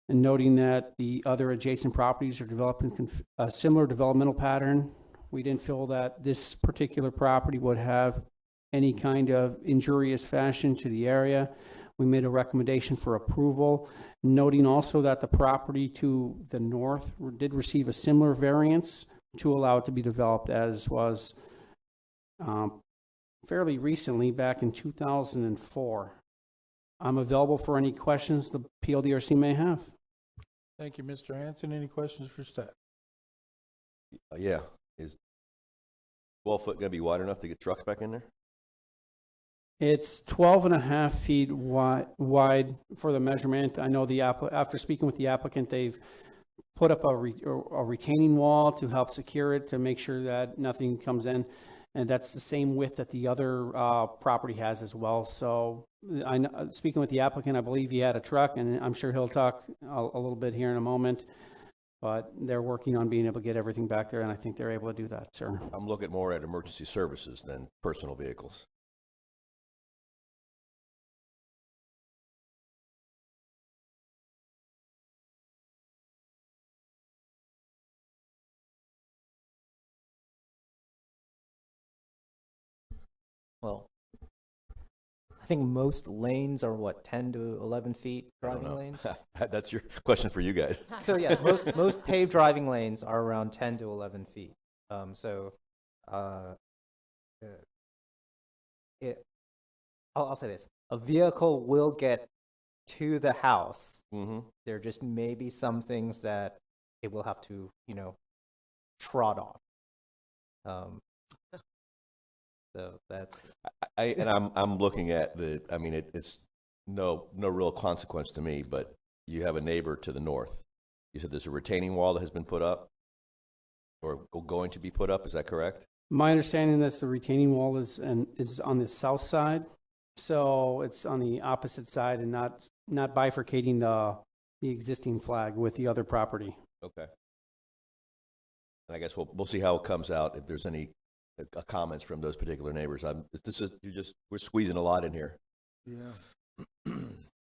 and noting that the other adjacent properties are developing a similar developmental pattern. We didn't feel that this particular property would have any kind of injurious fashion to the area. We made a recommendation for approval, noting also that the property to the north did receive a similar variance to allow it to be developed, as was fairly recently, back in 2004. I'm available for any questions the PLDRC may have. Thank you, Mr. Hanson. Any questions for staff? Yeah, is 12 foot gonna be wide enough to get trucks back in there? It's 12 and a half feet wide for the measurement. I know after speaking with the applicant, they've put up a retaining wall to help secure it, to make sure that nothing comes in. And that's the same width that the other property has as well. So speaking with the applicant, I believe he had a truck, and I'm sure he'll talk a little bit here in a moment. But they're working on being able to get everything back there, and I think they're able to do that, sir. I'm looking more at emergency services than personal vehicles. Well, I think most lanes are what, 10 to 11 feet I don't driving know. lanes? That's your question for you guys. So yeah, most paved driving lanes are around 10 to 11 feet. I'll say this: a vehicle will get to the house. Mm-hmm. There just may be some things that it will have to, trot off. So that's. I'm looking at it's no real consequence to me, but you have a neighbor to the north. You said there's a retaining wall that has been put up or going to be put up. Is that correct? My understanding is the retaining wall is on the south side, so it's on the opposite side and not bifurcating the existing flag with the other property. Okay. And I guess we'll see how it comes out, if there's any comments from those particular neighbors. We're squeezing a lot in here. Yeah.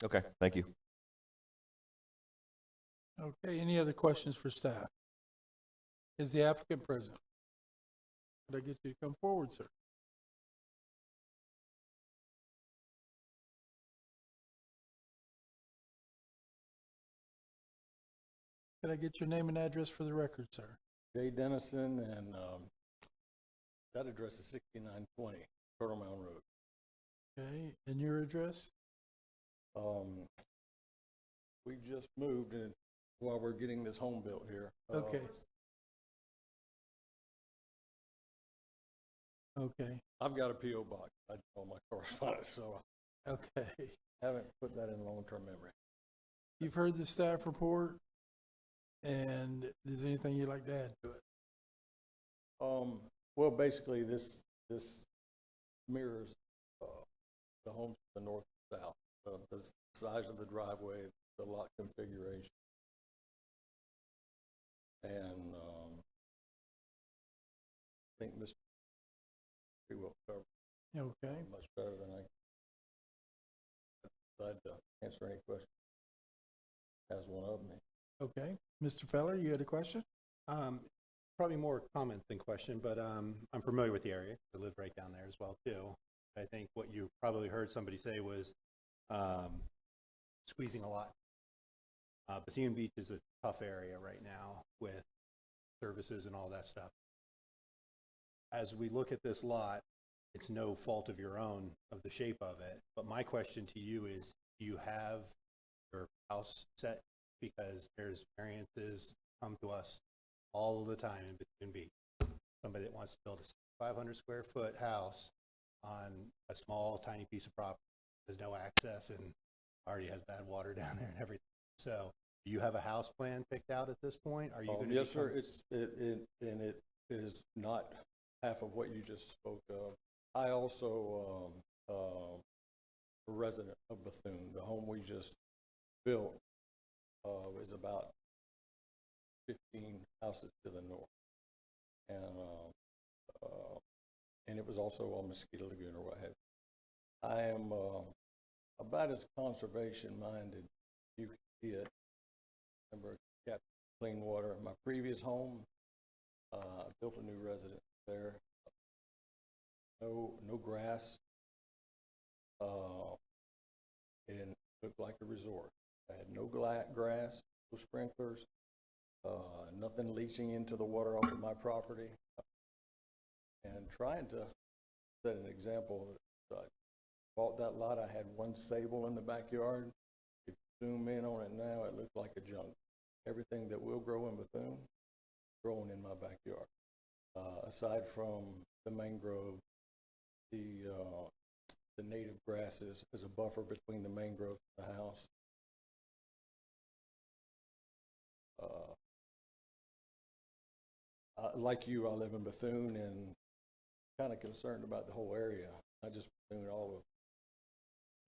Okay, thank you. Okay, any other questions for staff? Is the applicant present? Could I get you to come forward, sir? Could I get your name and address for the record, sir? Jay Dennison, and that address is 6920 Turtle Mound Road. Okay, and your address? We just moved in while we're getting this home built here. Okay. Okay. I've got a P.O. box. I do all my correspondence, so Okay. I haven't put that in long-term memory. You've heard the staff report, and is there anything you'd like to add to it? Well, basically, this mirrors the homes to the north and south. The size of the driveway, the lot configuration, and I think Mr. Pretty well covered. Okay. Much better than I'd answer any question. Has one of me. Okay. Mr. Feller, you had a question? Probably more comment than question, but I'm familiar with the area. I live right down there as well too. I think what you probably heard somebody say was squeezing a lot. Bethune Beach is a tough area right now with services and all that stuff. As we look at this lot, it's no fault of your own of the shape of it. But my question to you is, do you have your house set? Because there's variances come to us all the time in Bethune Beach. Somebody that wants to build a 500 square foot house on a small, tiny piece of property, there's no access and already has bad water down there and everything. So, do you have a house plan picked out at this point? Are you going to? Yes, sir. It is not half of what you just spoke of. I also a resident of Bethune. The home we just built is about 15 houses to the north. and, and it was also on Mosquito Lagoon or what have you. I am, about as conservation minded you can get. Remember, got clean water. My previous home, I built a new residence there. No grass, and it looked like a resort. I had no grass, no sprinklers, nothing leaching into the water off of my property. And trying to set an example, I bought that lot, I had one sable in the backyard. If you zoom in on it now, it looks like a junk. Everything that will grow in Bethune, growing in my backyard. Aside from the mangrove, the native grasses as a buffer between the mangrove and the house. Like you, I live in Bethune and kind of concerned about the whole area. I just Bethune all of.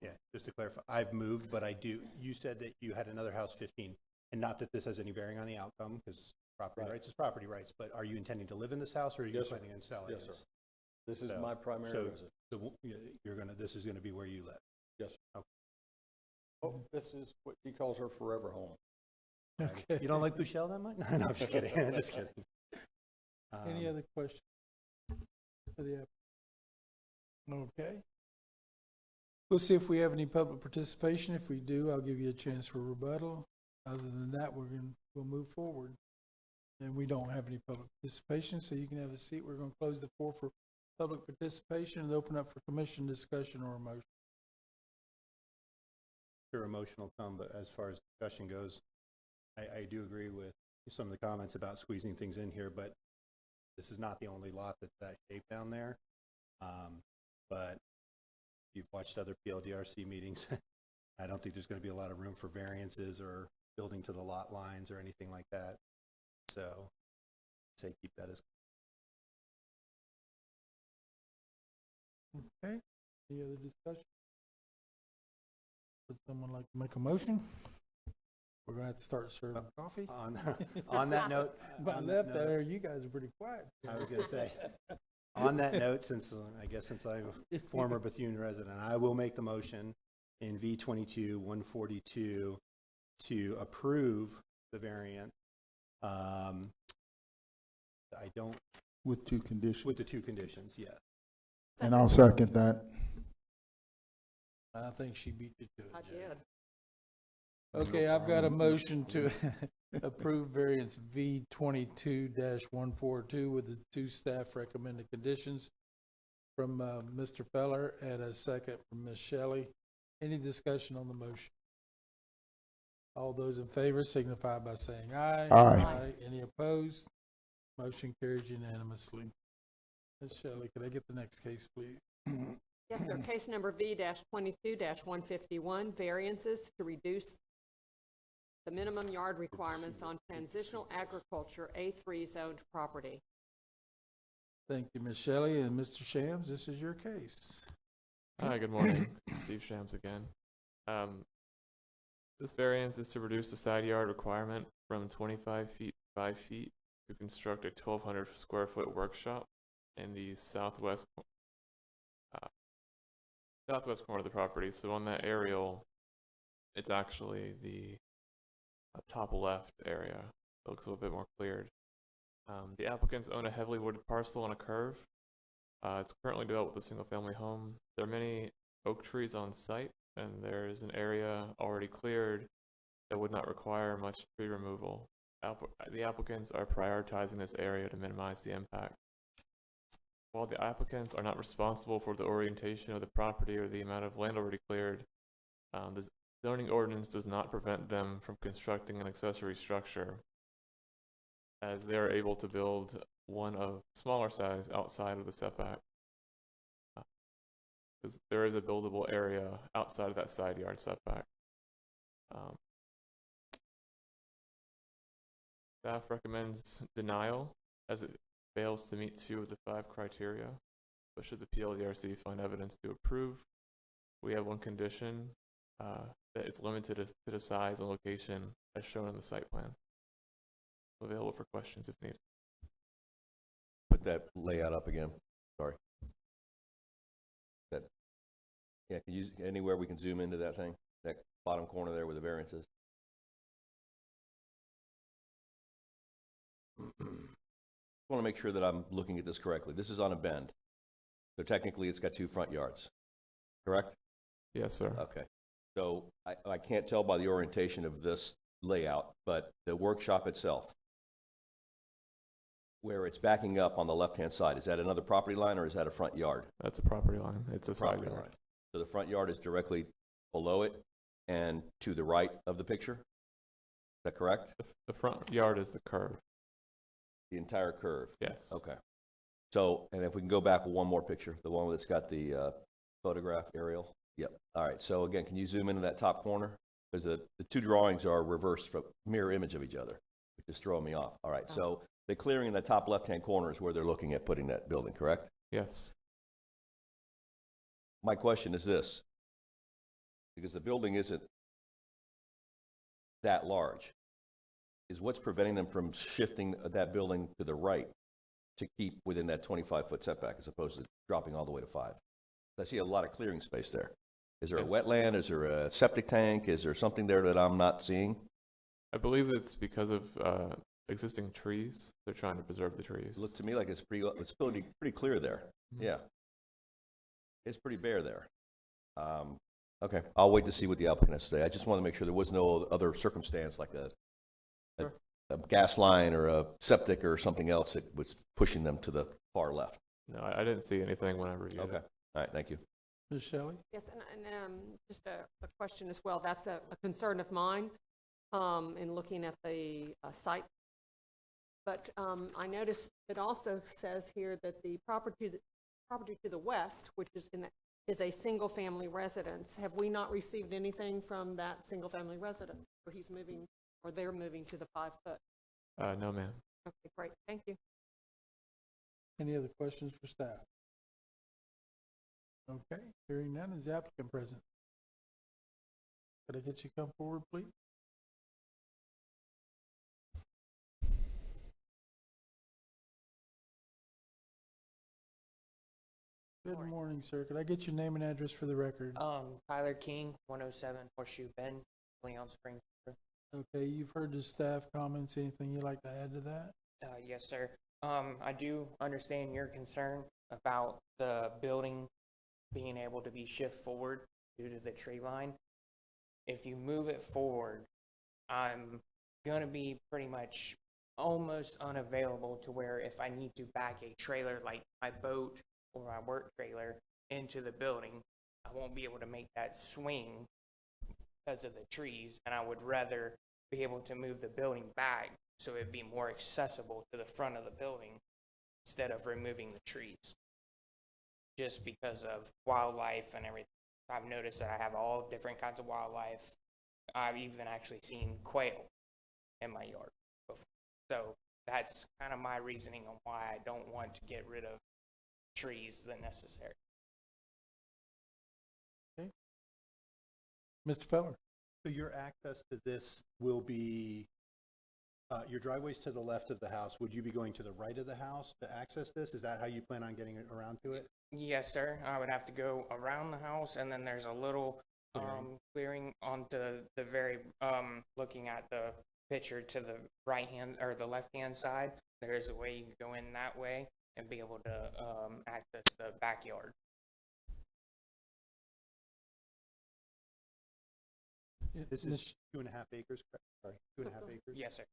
Yeah, just to clarify, I've moved, but I do, you said that you had another house 15, and not that this has any bearing on the outcome, because property rights is property rights, but are you intending to live in this house, or are you Yes, planning on selling Yes, it? sir. This is my primary residence. So this is gonna be where you live? Yes, sir. Okay. Oh, this is what she calls her forever home. Okay. You don't like Bouchelle that much? No, I'm just kidding, I'm just kidding. Any other questions for the applicant? Okay. We'll see if we have any public participation. If we do, I'll give you a chance for rebuttal. Other than that, we'll move forward. And we don't have any public participation, so you can have a seat. We're going to close the floor for public participation and open up for commission discussion or a motion. Sure, emotion will come, but as far as discussion goes, I do agree with some of the comments about squeezing things in here, but this is not the only lot that's that shape down there. But if you've watched other PLDRC meetings, I don't think there's going to be a lot of room for variances or building to the lot lines or anything like that. So I'd say keep that as. Okay. Any other discussion? Would someone like to make a motion? We're going to have to start serving coffee. On that note, By left there, you guys are pretty quiet. I was going to say, on that note, since I'm a former Bethune resident, I will make the motion in V22-142 to approve the variant. I don't. With two conditions. With the two conditions, yes. And I'll second that. I think she beat you to it, I Jeff. did. Okay, I've got a motion to approve variance V22-142 with the two staff recommended conditions from Mr. Feller and a second from Ms. Shelley. Any discussion on the motion? All those in favor signify by saying aye. Aye. Any opposed? Motion carries unanimously. Ms. Shelley, could I get the next case, please? Yes, sir. Case number V-22-151, variances to reduce the minimum yard requirements on transitional agriculture A3 zoned property. Thank you, Ms. Shelley. And Mr. Shams, this is your case. Hi, good morning. Steve Shams again. This variance is to reduce the side yard requirement from 25 feet to 5 feet to construct a 1,200 square foot workshop in the southwest corner of the property. So on that aerial, it's actually the top left area. It looks a little bit more cleared. The applicants own a heavily wooded parcel on a curve. It's currently developed with a single family home. There are many oak trees on site, and there's an area already cleared that would not require much tree removal. The applicants are prioritizing this area to minimize the impact. While the applicants are not responsible for the orientation of the property or the amount of land already cleared, the zoning ordinance does not prevent them from constructing an accessory structure, as they are able to build one of smaller size outside of the setback. Because there is a buildable area outside of that side yard setback. Staff recommends denial as it fails to meet 2 of the 5 criteria, but should the PLDRC find evidence to approve, we have one condition that it's limited to the size and location as shown in the site plan. Available for questions if needed. put that layout up again? Sorry. That, yeah, can you, anywhere we can zoom into that thing? That bottom corner there where the variance is? I want to make sure that I'm looking at this correctly. This is on a bend. So technically, it's got 2 front yards, correct? Yes, sir. Okay. So I can't tell by the orientation of this layout, but the workshop itself, where it's backing up on the left-hand side, is that another property line or is that a front yard? That's a property line. It's a side Property yard. line. So the front yard is directly below it and to the right of the picture? Is that correct? The front yard is the curve. The entire curve? Yes. Okay. So, and if we can go back one more picture, the one that's got the photograph aerial. Yep. All right. So again, can you zoom into that top corner? Because the 2 drawings are reversed from mirror image of each other, which is throwing me off. All right. So the clearing in the top left-hand corner is where they're looking at putting that building, correct? Yes. My question is this, because the building isn't that large, is what's preventing them from shifting that building to the right to keep within that 25-foot setback as opposed to dropping all the way to 5? I see a lot of clearing space there. Is there a wetland? Is there a septic tank? Is there something there that I'm not seeing? I believe it's because of existing trees. They're trying to preserve the trees. It looked to me like it's pretty clear there. Yeah. It's pretty bare there. Okay, I'll wait to see what the applicant has to say. I just want to make sure there was no other circumstance like a gas line or a septic or something else that was pushing them to the far left. No, I didn't see anything when I reviewed Okay. it. All right, thank you. Ms. Shelley? Yes, and just a question as well. That's a concern of mine in looking at the site. But I noticed it also says here that the property to the west, which is a single-family residence. Have we not received anything from that single-family resident where he's moving or they're moving to the 5-foot? No, ma'am. Okay, great. Thank you. Any other questions for staff? Okay, hearing none, is the applicant present? Could I get you to come forward, please? Good morning, sir. Could I get your name and address for the record? Tyler King, 107 Horseshoe Bend, Leon Springs. Okay, you've heard the staff comments. Anything you'd like to add to that? Yes, sir. I do understand your concern about the building being able to be shifted forward due to the tree line. If you move it forward, I'm going to be pretty much almost unavailable to where if I need to back a trailer like my boat or my work trailer into the building, I won't be able to make that swing because of the trees, and I would rather be able to move the building back so it'd be more accessible to the front of the building instead of removing the trees. Just because of wildlife and everything. I've noticed that I have all different kinds of wildlife. I've even actually seen quail in my yard before. So that's kind of my reasoning on why I don't want to get rid of trees than necessary. Okay. Mr. Feller? So your access to this will be, your driveway's to the left of the house. Would you be going to the right of the house to access this? Is that how you plan on getting around to it? Yes, sir. I would have to go around the house, and then there's a little clearing onto the very, looking at the picture to the right hand or the left hand side. There's a way you can go in that way and be able to access the backyard. This is 2.5 acres, correct? Sorry, 2.5 acres? Yes, sir.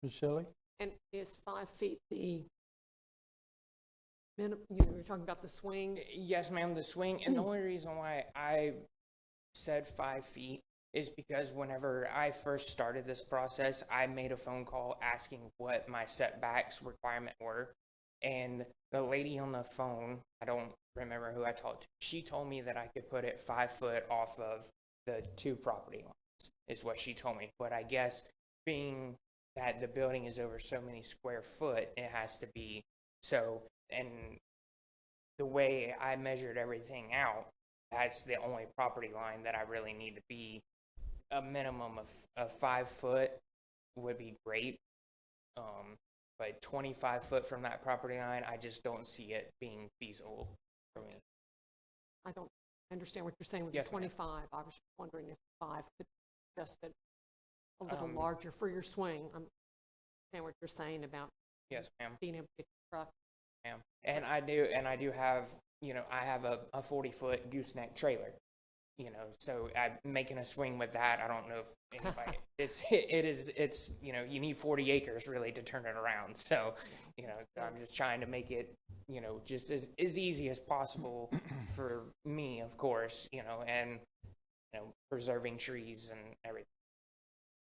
Ms. Shelley? And is 5 feet the minimum? You know, you're talking about the swing. Yes, ma'am, the swing. And the only reason why I said 5 feet is because whenever I first started this process, I made a phone call asking what my setbacks requirement were. And the lady on the phone, I don't remember who I talked to, she told me that I could put it 5 foot off of the 2 property lines, is what she told me. But I guess being that the building is over so many square foot, it has to be so. And the way I measured everything out, that's the only property line that I really need to be. A minimum of 5 foot would be great. but 25 foot from that property line, I just don't see it being feasible for me. I don't understand what you're saying with the Yes, ma'am. 25. I was just wondering if 5 could just a little Um, larger for your swing. I'm understand what you're saying about Yes, ma'am. being able to get your truck. Ma'am. And I do have, I have a 40-foot gooseneck trailer, so I'm making a swing with that. I don't know if anybody, it's, you need 40 acres really to turn it around. So, I'm just trying to make it, just as easy as possible for me, of course, and, preserving trees and everything.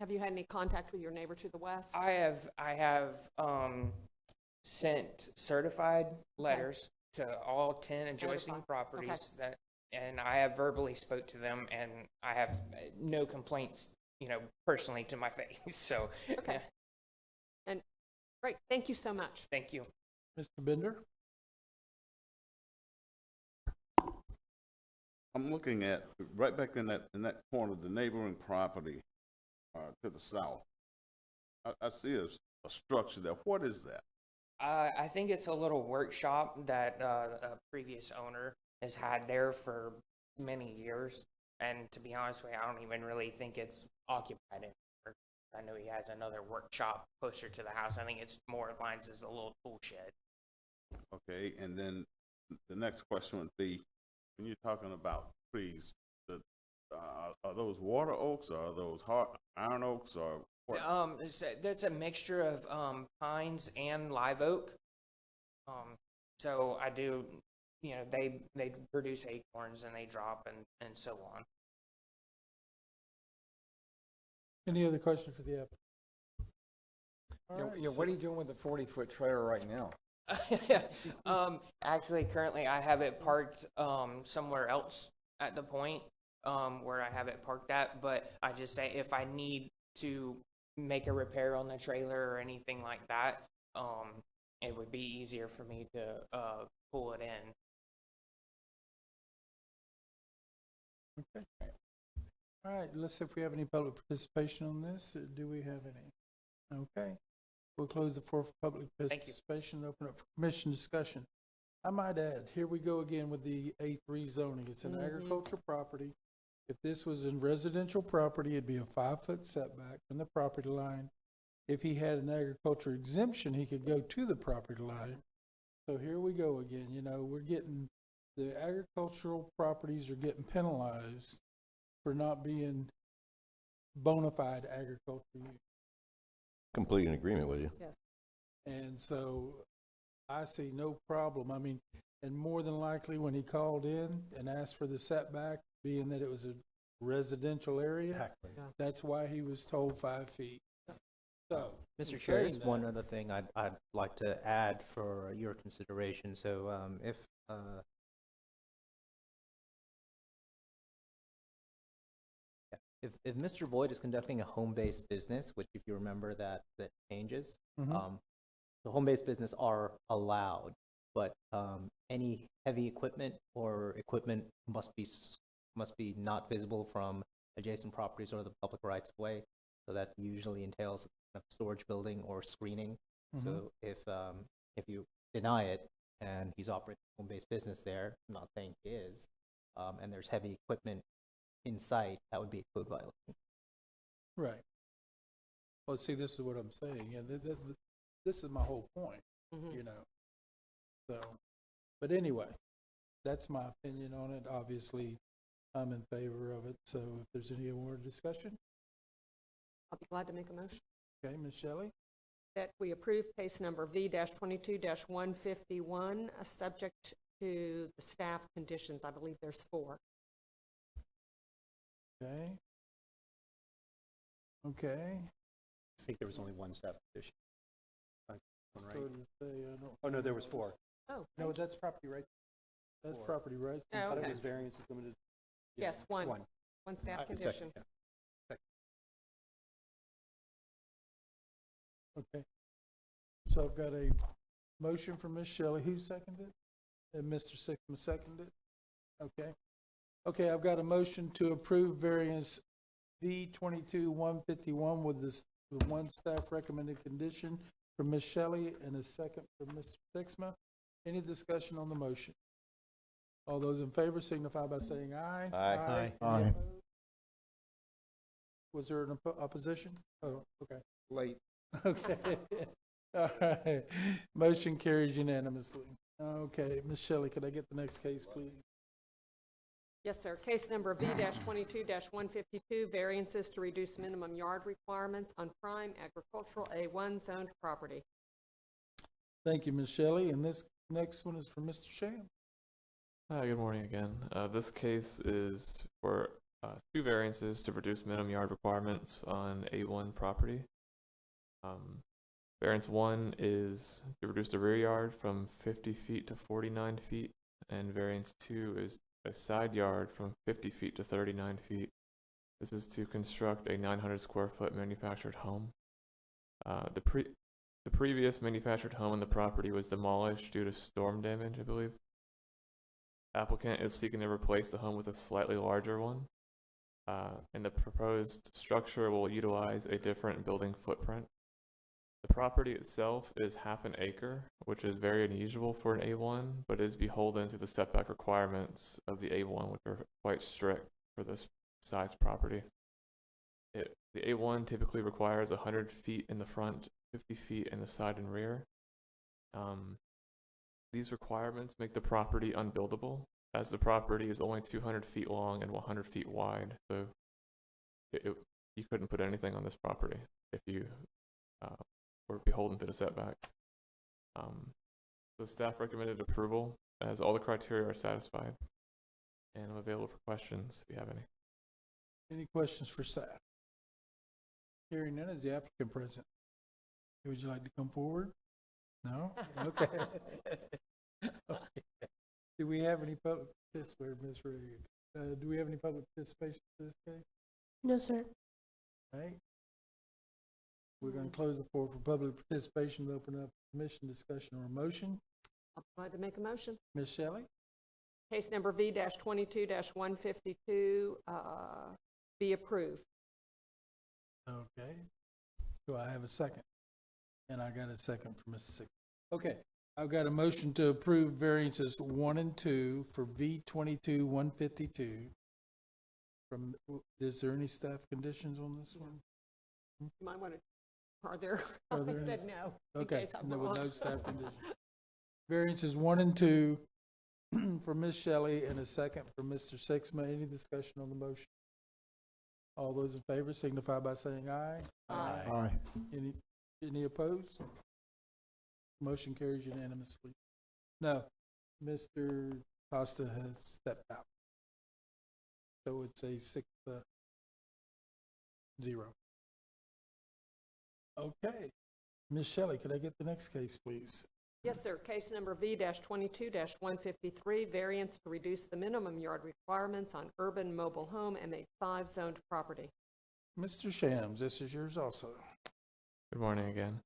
Have you had any contact with your neighbor to the west? I have sent certified letters to all 10 adjacent Certified. properties and I have verbally spoke to them, and I have no complaints, personally to my face. So, Okay. And great, thank you so much. Thank you. Mr. Bender? I'm looking at right back in that corner, the neighboring property to the south. I see a structure there. What is that? I think it's a little workshop that a previous owner has had there for many years. And to be honest with you, I don't even really think it's occupied anymore. I know he has another workshop closer to the house. I think it's more lines as a little tool shed. Okay, and then the next question would be, when you're talking about trees, are those water oaks, or are those iron oaks, or what? There's a mixture of pines and live oak. So I do, they produce acorns and they drop and so on. Any other questions for the applicant? All right, so- What are you doing with the 40-foot trailer right now? Actually, currently I have it parked somewhere else at the point where I have it parked at, but I just say if I need to make a repair on the trailer or anything like that, it would be easier for me to pull it in. Okay. All right, let's see if we have any public participation on this. Do we have any? Okay. We'll close the floor for public Thank you. participation, open up for commission discussion. I might add, here we go again with the A3 zoning. It's an agricultural property. If this was in residential property, it'd be a 5-foot setback from the property line. If he had an agriculture exemption, he could go to the property line. So here we go again, we're getting, the agricultural properties are getting penalized for not being bona fide agricultural use. Complete in agreement with you. Yes. And so I see no problem. I mean, and more than likely when he called in and asked for the setback, being that it was a residential area, Exactly. that's why he was told 5 feet. So, Mr. in Chair, saying there's one that- other thing I'd like to add for your consideration. So if Mr. Boyd is conducting a home-based business, which if you remember that changes, Mhm. the home-based business are allowed, but any heavy equipment or equipment must be not visible from adjacent properties or the public rights of way. So that usually entails a storage building or screening. So if you deny it and he's operating a home-based business there, I'm not saying he is, and there's heavy equipment in sight, that would be a code violation. Right. Well, see, this is what I'm saying. Yeah, this is my whole point, So, but anyway, that's my opinion on it. Obviously, I'm in favor of it. So if there's any more discussion, I'll be glad to make a motion okay, Ms. Shelley? that we approve case number V-22-151, subject to the staff conditions. I believe there's 4. Okay. Okay. I think there was only one staff condition. Right? Started to say, I don't Oh, no, there think was 4. Oh, No, that's property rights. That's 4. property rights. Oh, I thought okay. it was variances limited. Yes, one. One. One staff Second, condition. yeah. Okay. So I've got a motion from Ms. Shelley. Who seconded it? And Mr. Sickman seconded it? Okay. Okay, I've got a motion to approve variance V-22-151 with this, with one staff recommended condition from Ms. Shelley and a second from Mr. Sixma. Any discussion on the motion? All those in favor signify by saying aye. Aye. Any Aye. opposed? Was there an opposition? Oh, okay. Late. Okay. All right. Motion carries unanimously. Okay, Ms. Shelley, could I get the next case, please? Yes, sir. Case number V-22-152, variances to reduce minimum yard requirements on prime agricultural A1 zoned property. Thank you, Ms. Shelley. And this next one is for Mr. Sham. Hi, good morning again. This case is for two variances to reduce minimum yard requirements on A1 property. Variance 1 is to reduce the rear yard from 50 feet to 49 feet, and variance 2 is a side yard from 50 feet to 39 feet. This is to construct a 900 square foot manufactured home. The previous manufactured home on the property was demolished due to storm damage, I believe. Applicant is seeking to replace the home with a slightly larger one, and the proposed structure will utilize a different building footprint. The property itself is half an acre, which is very unusual for an A1, but is beholden to the setback requirements of the A1, which are quite strict for this size property. The A1 typically requires 100 feet in the front, 50 feet in the side and rear. These requirements make the property unbuildable, as the property is only 200 feet long and 100 feet wide, so you couldn't put anything on this property if you were beholden to the setbacks. So staff recommended approval as all the criteria are satisfied, and I'm available for questions if you have any. Any questions for staff? Hearing none, is the applicant present? Would you like to come forward? No? Okay. Okay. Do we have any public participation, Ms. Reagan? Do we have any public participation for this case? No, sir. All right. We're going to close the floor for public participation and open up commission discussion or motion. I'm glad to make a motion. Ms. Shelley? Case number V-22-152 be approved. Okay. Do I have a second? And I got a second from Mr. Six. Okay. I've got a motion to approve variances 1 and 2 for V-22-152. Is there any staff conditions on this one? You might want to, are there? Are I there any- said no. in Okay, case I'm there was wrong. no staff condition. Variances 1 and 2 for Ms. Shelley and a second for Mr. Sixma. Any discussion on the motion? All those in favor signify by saying aye. Aye. Any opposed? Motion carries unanimously. No, Mr. Costa has stepped out. So it's a 6-0. Okay. Ms. Shelley, could I get the next case, please? Yes, sir. Case number V-22-153, variance to reduce the minimum yard requirements on urban mobile home MH5 zoned property. Mr. Shams, this is yours also. Good morning again.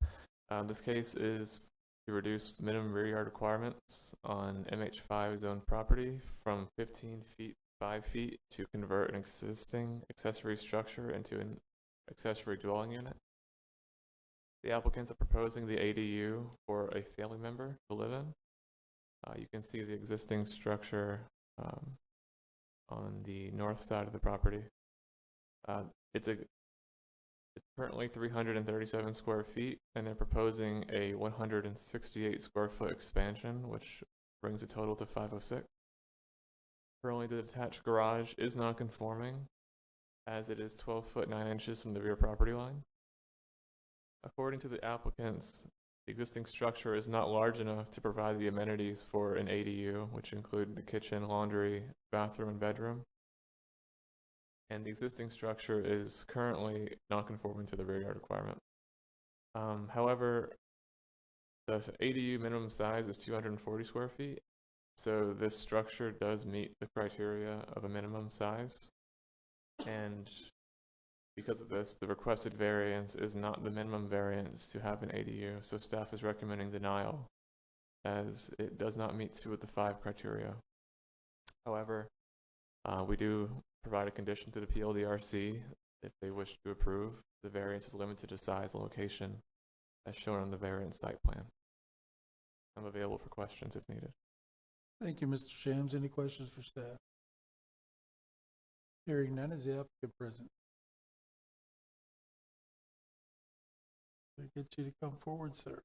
This case is to reduce the minimum rear yard requirements on MH5 zone property from 15 feet, 5 feet to convert an existing accessory structure into an accessory dwelling unit. The applicants are proposing the ADU for a family member to live in. You can see the existing structure on the north side of the property. It's currently 337 square feet, and they're proposing a 168 square foot expansion, which brings the total to 506. Currently, the detached garage is non-conforming, as it is 12 foot 9 inches from the rear property line. According to the applicants, the existing structure is not large enough to provide the amenities for an ADU, which include the kitchen, laundry, bathroom, and bedroom. And the existing structure is currently non-conforming to the rear yard requirement. However, the ADU minimum size is 240 square feet, so this structure does meet the criteria of a minimum size. And because of this, the requested variance is not the minimum variance to have an ADU, so staff is recommending denial, as it does not meet 2 of the 5 criteria. However, we do provide a condition to the PLDRC if they wish to approve. The variance is limited to size and location, as shown on the variance site plan. I'm available for questions if needed. Thank you, Mr. Shams. Any questions for staff? Hearing none, is the applicant present? I get you to come forward, sir.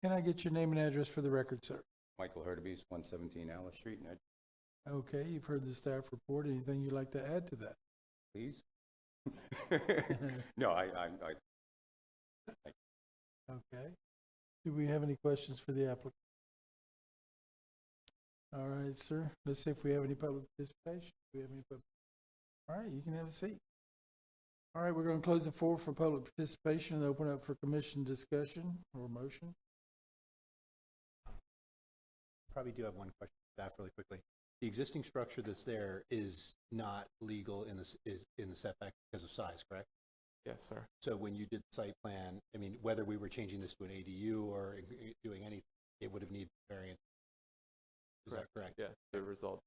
Can I get your name and address for the record, sir? Michael Hurtubise, 117 Alice Street, and Okay, you've heard the staff report. Anything you'd like to add to that? please. No, Okay. Do we have any questions for the applicant? All right, sir. Let's see if we have any public participation. Do we have any public? All right, you can have a seat. All right, we're going to close the floor for public participation and open up for commission discussion or motion. Probably do have one question for staff really quickly. The existing structure that's there is not legal is in the setback because of size, correct? Yes, sir. So when you did the site plan, I mean, whether we were changing this to an ADU or doing anything, it would have needed variance. Is that correct? Yeah, the result.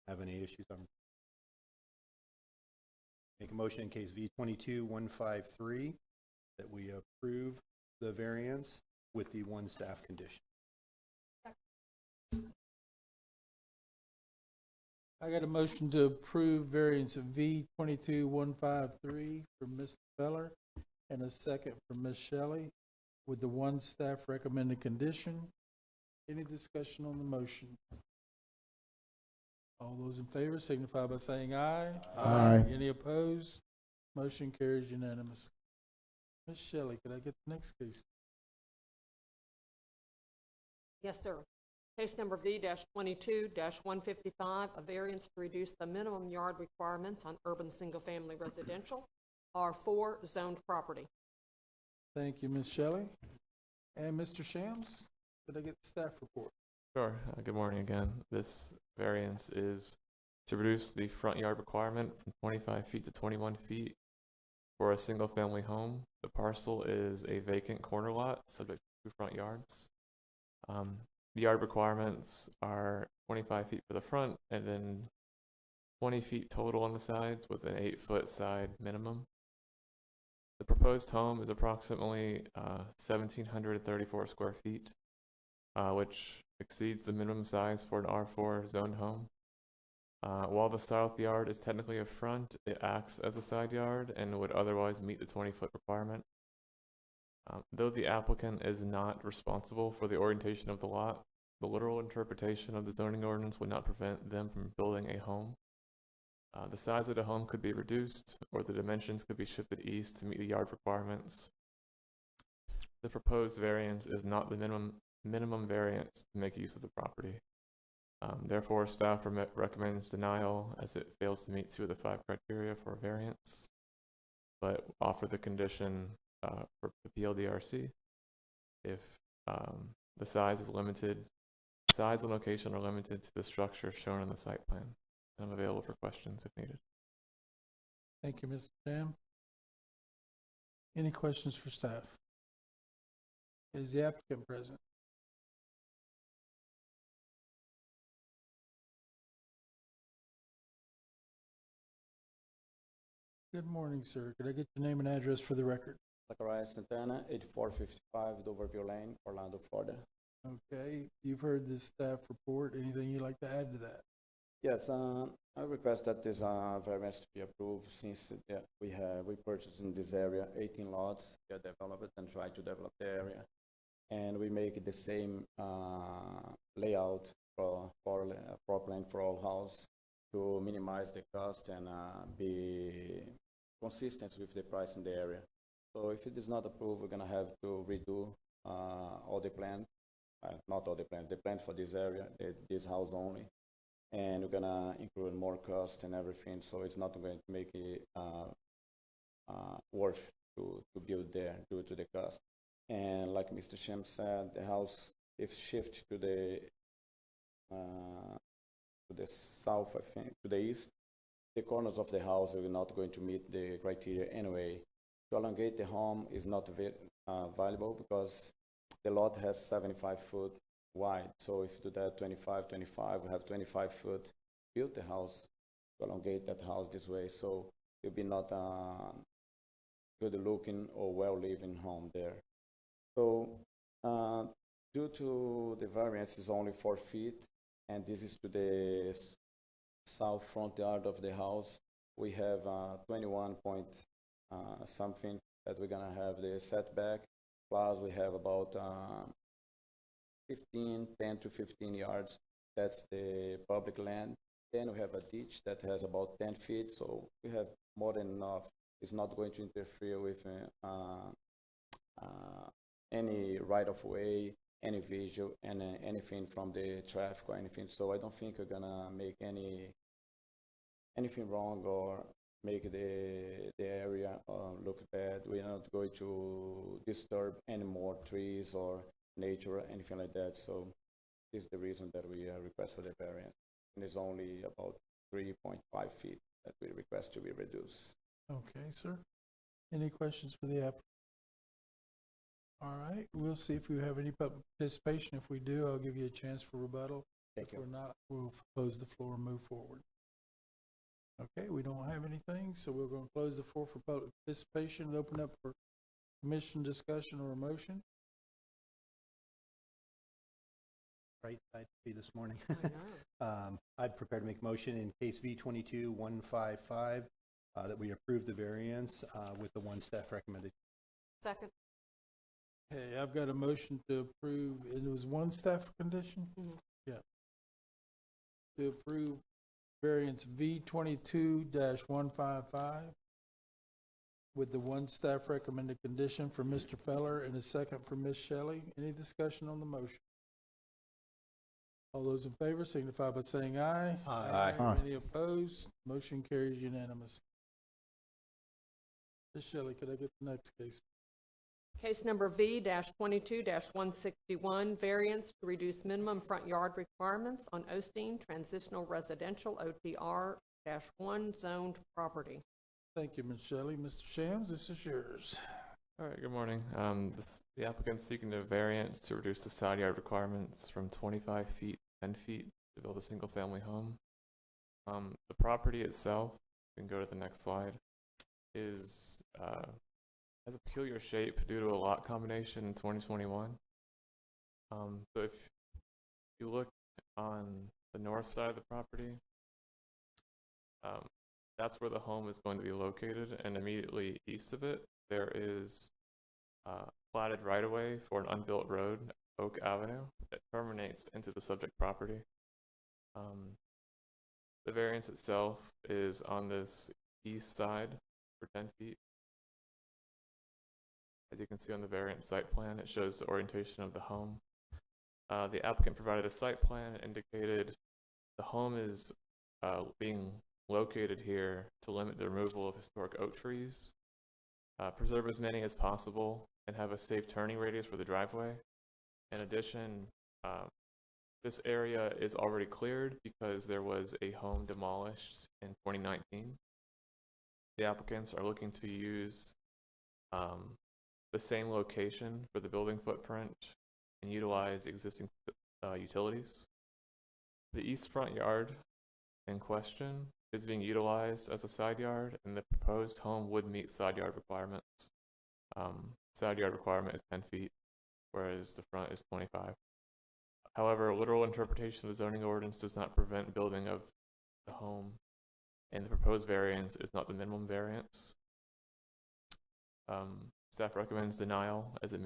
Have any issues on? Make a motion in case V22-153 that we approve the variance with the one staff condition. I got a motion to approve variance of V22-153 from Mr. Feller and a second from Ms. Shelley with the one staff recommended condition. Any discussion on the motion? All those in favor signify by saying aye. Aye. Any opposed? Motion carries unanimously. Ms. Shelley, could I get the next case? Yes, sir. Case number V-22-155, a variance to reduce the minimum yard requirements on urban single-family residential R4 zoned property. Thank you, Ms. Shelley. And Mr. Shams, could I get the staff report? Sure. Good morning again. This variance is to reduce the front yard requirement from 25 feet to 21 feet for a single-family home. The parcel is a vacant corner lot subject to 2 front yards. The yard requirements are 25 feet for the front and then 20 feet total on the sides with an 8-foot side minimum. The proposed home is approximately 1,734 square feet, which exceeds the minimum size for an R4 zoned home. While the south yard is technically a front, it acts as a side yard and would otherwise meet the 20-foot requirement. Though the applicant is not responsible for the orientation of the lot, the literal interpretation of the zoning ordinance would not prevent them from building a home. The size of the home could be reduced, or the dimensions could be shifted east to meet the yard requirements. The proposed variance is not the minimum variance to make use of the property. Therefore, staff recommends denial as it fails to meet 2 of the 5 criteria for a variance, but offer the condition for the PLDRC if the size and location are limited to the structure shown in the site plan. I'm available for questions if needed. Thank you, Mr. Sham. Any questions for staff? Is the applicant present? Good morning, sir. Could I get your name and address for the record? Zacharias Santana, 8455 Doverville Lane, Orlando, Florida. Okay, you've heard the staff report. Anything you'd like to add to that? Yes, I request that this variance to be approved since we purchased in this area 18 lots, we have developed and try to develop the area, and we make the same layout for plan for all house to minimize the cost and be consistent with the price in the area. So if it is not approved, we're gonna have to redo all the plan, not all the plan for this area, this house only. And we're gonna include more cost and everything, so it's not going to make it worth to build there due to the cost. And like Mr. Shem said, the house, if shift to the south, I think, to the east, the corners of the house are not going to meet the criteria anyway. To elongate the home is not valuable because the lot has 75 foot wide. So if you do that 25, we have 25 foot, build the house to elongate that house this way, so it'll be not a good looking or well living home there. So due to the variance is only 4 feet, and this is to the south front yard of the house, we have 21 point something that we're gonna have the setback, plus we have about 10 to 15 yards, that's the public land. Then we have a ditch that has about 10 feet, so we have more than enough. It's not going to interfere with any right-of-way, any visual, and anything from the traffic or anything. So I don't think we're gonna make anything wrong or make the area look bad. We're not going to disturb any more trees or nature or anything like that. So this is the reason that we request for the variance. And it's only about 3.5 feet that we request to be reduced. Okay, sir. Any questions for the applicant? All right, we'll see if we have any public participation. If we do, I'll give you a chance for rebuttal. Thank you. If we're not, we'll close the floor and move forward. Okay, we don't have anything, so we're going to close the floor for public participation and open up for commission discussion or a motion. Right, I'd be this morning. I know. I'd prepare to make a motion in case V22-155 that we approve the variance with the one staff recommended. Second. Okay, I've got a motion to approve, and it was one staff condition? Mhm. Yeah. To approve variance V22-155 with the one staff recommended condition for Mr. Feller and a second for Ms. Shelley. Any discussion on the motion? All those in favor signify by saying aye. Aye. Aye. Any opposed? Motion carries unanimous. Ms. Shelley, could I get the next case? Case number V-22-161, variance to reduce minimum front yard requirements on Osteen Transitional Residential OTR-1 zoned property. Thank you, Ms. Shelley. Mr. Shams, this is yours. All right, good morning. The applicant's seeking a variance to reduce the side yard requirements from 25 feet to 10 feet to build a single-family home. The property itself, you can go to the next slide, is has a peculiar shape due to a lot combination in 2021. So if you look on the north side of the property, that's where the home is going to be located, and immediately east of it, there is platted right-of-way for an unbuilt road, Oak Avenue, that terminates into the subject property. The variance itself is on this east side for 10 feet. As you can see on the variant site plan, it shows the orientation of the home. The applicant provided a site plan that indicated the home is being located here to limit the removal of historic oak trees, preserve as many as possible, and have a safe turning radius for the driveway. In addition, this area is already cleared because there was a home demolished in 2019. The applicants are looking to use the same location for the building footprint and utilize existing utilities. The east front yard in question is being utilized as a side yard, and the proposed home would meet side yard requirements. Side yard requirement is 10 feet, whereas the front is 25. However, a literal interpretation of the zoning ordinance does not prevent building of the home, and the proposed variance is not the minimum variance. Staff recommends denial as it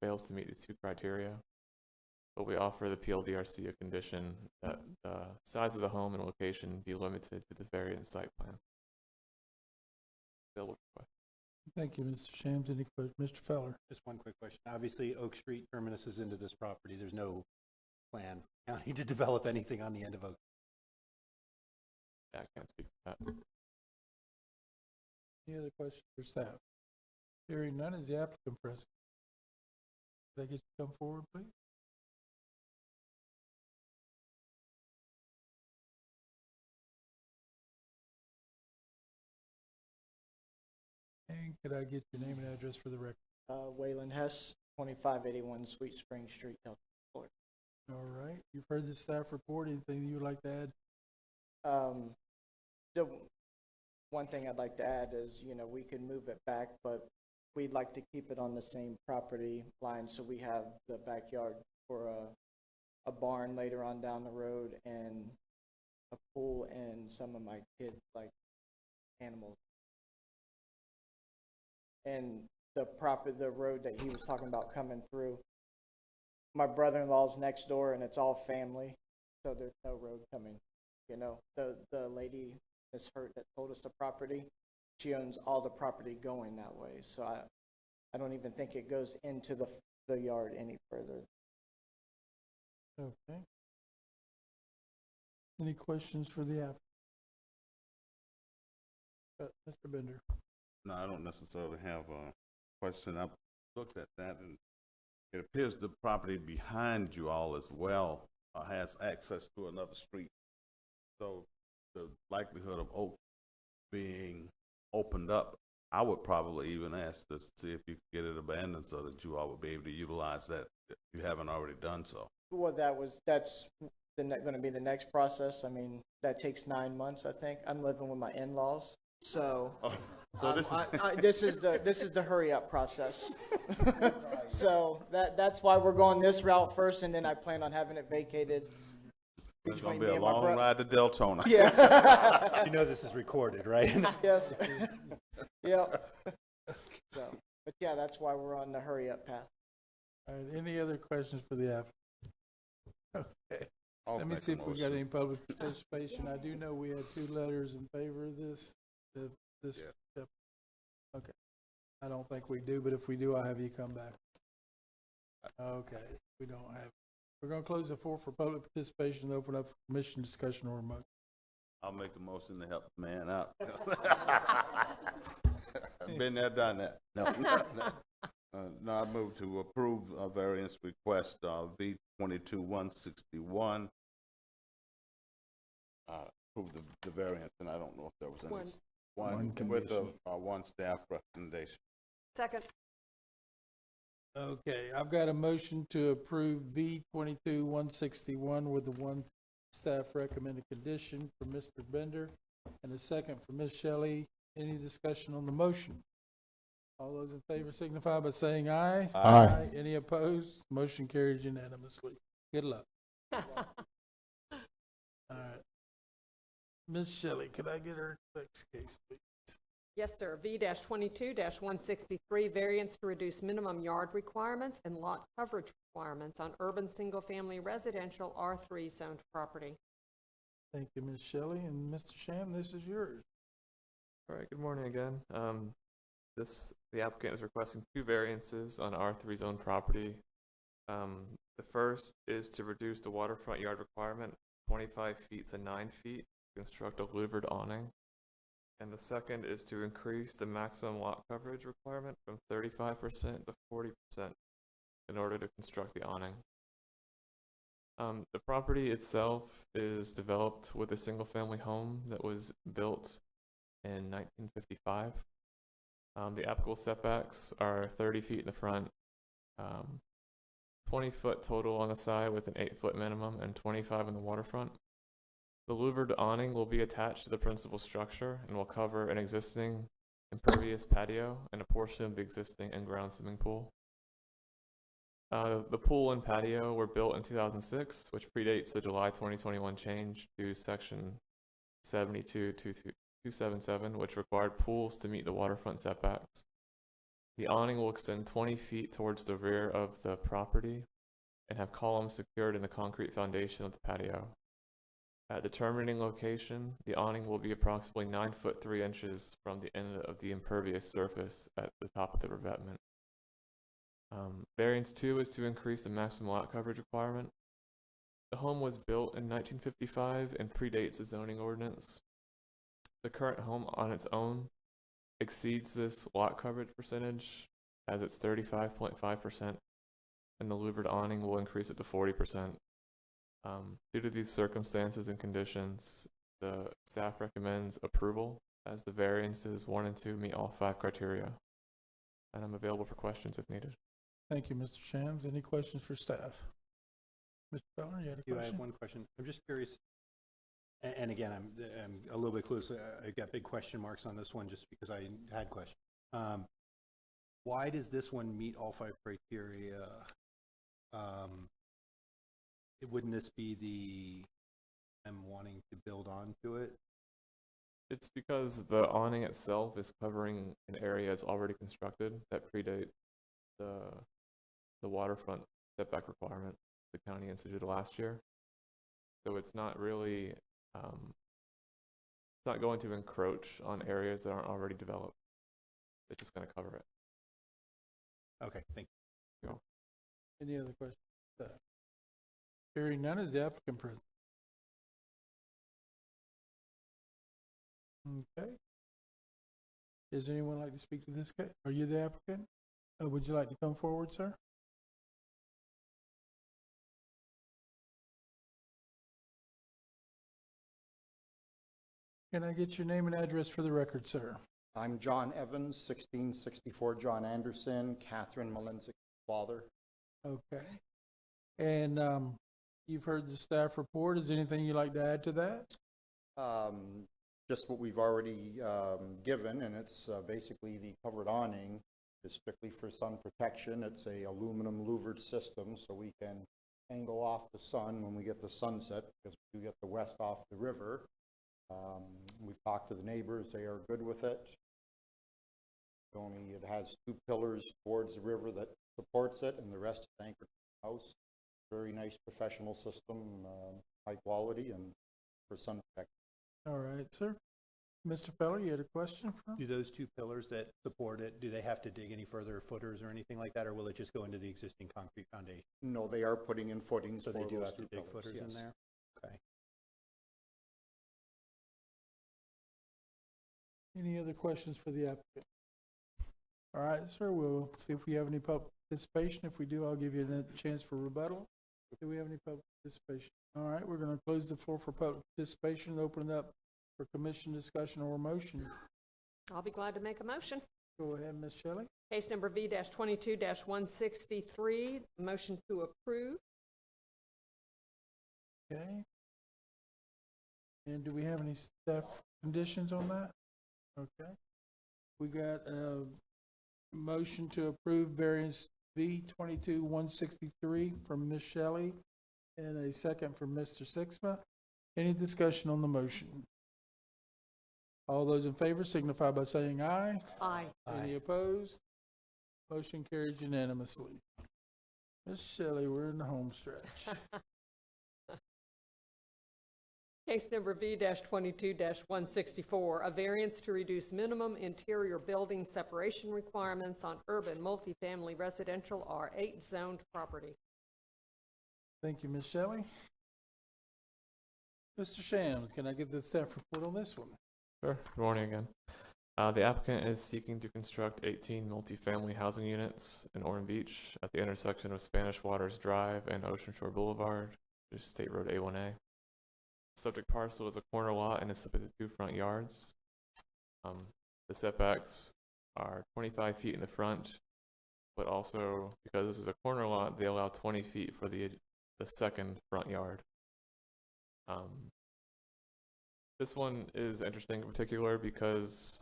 fails to meet these two criteria, but we offer the PLDRC a condition that the size of the home and location be limited to the variance site plan. Thank you, Mr. Shams. Any questions? Mr. Feller? Just one quick question. Obviously, Oak Street terminus is into this property. There's no plan for the county to develop anything on the end of Oak. Yeah, I can't speak to that. Any other questions for staff? Hearing none, is the applicant present? Could I get you to come forward, please? And could I get your name and address for the record? Waylon Hess, 2581 Sweet Spring Street, Delta, Florida. All right, you've heard the staff report. Anything you would like to add? one thing I'd like to add is, we could move it back, but we'd like to keep it on the same property line, so we have the backyard for a barn later on down the road and a pool and some of my kids like animals. And the road that he was talking about coming through, my brother-in-law's next door and it's all family, so there's no road coming. The lady, Miss Hurt, that sold us the property, she owns all the property going that way, so I don't even think it goes into the yard any further. Okay. Any questions for the applicant? Mr. Bender? No, I don't necessarily have a question. I've looked at that, and it appears the property behind you all as well has access to another street. So the likelihood of Oak being opened up, I would probably even ask to see if you could get it abandoned so that you all would be able to utilize that if you haven't already done so. Well, that's going to be the next process. I mean, that takes 9 months, I think. I'm living with my in-laws, so this is the hurry up process. So that's why we're going this route first, and then I plan on having it vacated. It's going to be a long ride to Deltona. Yeah. You know this is recorded, right? Yes. Yep. So, but yeah, that's why we're on the hurry up path. All right, any other questions for the applicant? Okay. Let me see if we got any public participation. I do know we had 2 letters in favor of this. Yep. Okay. I don't think we do, but if we do, I'll have you come back. Okay. We don't have. We're going to close the floor for public participation and open up for commission discussion or remote. I'll make a motion to help the man out. Been there, done that. No, I move to approve a variance request V22-161. Approve the variance, and I don't know if there was any one with one staff recommendation. Second. Okay, I've got a motion to approve V22-161 with the one staff recommended condition for Mr. Bender and a second for Ms. Shelley. Any discussion on the motion? All those in favor signify by saying aye. Aye. Any opposed? Motion carries unanimously. Good luck. All right. Ms. Shelley, could I get her next case, please? Yes, sir. V-22-163, variance to reduce minimum yard requirements and lot coverage requirements on urban single-family residential R3 zoned property. Thank you, Ms. Shelley. And Mr. Sham, this is yours. All right, good morning again. The applicant is requesting 2 variances on R3 zone property. The first is to reduce the waterfront yard requirement 25 feet to 9 feet to construct a louvered awning. And the second is to increase the maximum lot coverage requirement from 35% to 40% in order to construct the awning. The property itself is developed with a single-family home that was built in 1955. The applicable setbacks are 30 feet in the front, 20 foot total on the side with an 8-foot minimum and 25 on the waterfront. The louvered awning will be attached to the principal structure and will cover an existing impervious patio and a portion of the existing in-ground swimming pool. The pool and patio were built in 2006, which predates the July 2021 change to Section 72-277, which required pools to meet the waterfront setbacks. The awning will extend 20 feet towards the rear of the property and have columns secured in the concrete foundation of the patio. At the terminating location, the awning will be approximately 9 foot 3 inches from the end of the impervious surface at the top of the revetment. Variance 2 is to increase the maximum lot coverage requirement. The home was built in 1955 and predates the zoning ordinance. The current home on its own exceeds this lot coverage percentage as it's 35.5%, and the louvered awning will increase it to 40%. Due to these circumstances and conditions, the staff recommends approval as the variances 1 and 2 meet all 5 criteria. And I'm available for questions if needed. Thank you, Mr. Shams. Any questions for staff? Mr. Feller, you had a question? I have one question. I'm just curious, And again, I'm a little bit clueless. I got big question marks on this one just because I had questions. Why does this one meet all 5 criteria? Wouldn't this be them wanting to build onto it? It's because the awning itself is covering an area that's already constructed that predates the waterfront setback requirement the county instituted last year. So it's not really, it's not going to encroach on areas that aren't already developed. It's just going to cover it. Okay, thank you. Any other questions? Hearing none, is the applicant present? Okay. Does anyone like to speak to this case? Are you the applicant? Would you like to come forward, sir? Can I get your name and address for the record, sir? I'm John Evans, 1664 John Anderson, Catherine Malinzik's father. Okay. And you've heard the staff report. Is there anything you'd like to add to that? Just what we've already given, and it's basically the covered awning is strictly for sun protection. It's a aluminum louvered system, so we can angle off the sun when we get the sunset, because we do get the west off the river. We've talked to the neighbors. They are good with it. It has 2 pillars towards the river that supports it, and the rest is anchored to the house. Very nice professional system, high quality, and for sun protection. All right, sir. Mr. Feller, you had a question for? Do those 2 pillars that support it, do they have to dig any further footers or anything like that, or will it just go into the existing concrete foundation? No, they are putting in footings. So for they do those have to 2 dig pillars, footers in yes. there? Okay. Any other questions for the applicant? All right, sir, we'll see if we have any public participation. If we do, I'll give you a chance for rebuttal. Do we have any public participation? All right, we're going to close the floor for public participation and open it up for commission discussion or motion. I'll be glad to make a motion. Go ahead, Ms. Shelley. Case number V-22-163, motion to approve. Okay. And do we have any staff conditions on that? Okay. We got a motion to approve variance V-22-163 from Ms. Shelley and a second from Mr. Sixma. Any discussion on the motion? All those in favor signify by saying aye. Aye. Any opposed? Motion carries unanimously. Ms. Shelley, we're in the home stretch. Case number V-22-164, a variance to reduce minimum interior building separation requirements on urban multifamily residential R8 zoned property. Thank you, Ms. Shelley. Mr. Shams, can I get the staff report on this one? Sure. Good morning again. The applicant is seeking to construct 18 multifamily housing units in Orem Beach at the intersection of Spanish Waters Drive and Ocean Shore Boulevard, which is State Road A1A. The subject parcel is a corner lot and is subject to 2 front yards. The setbacks are 25 feet in the front, but also because this is a corner lot, they allow 20 feet for the second front yard. This one is interesting in particular because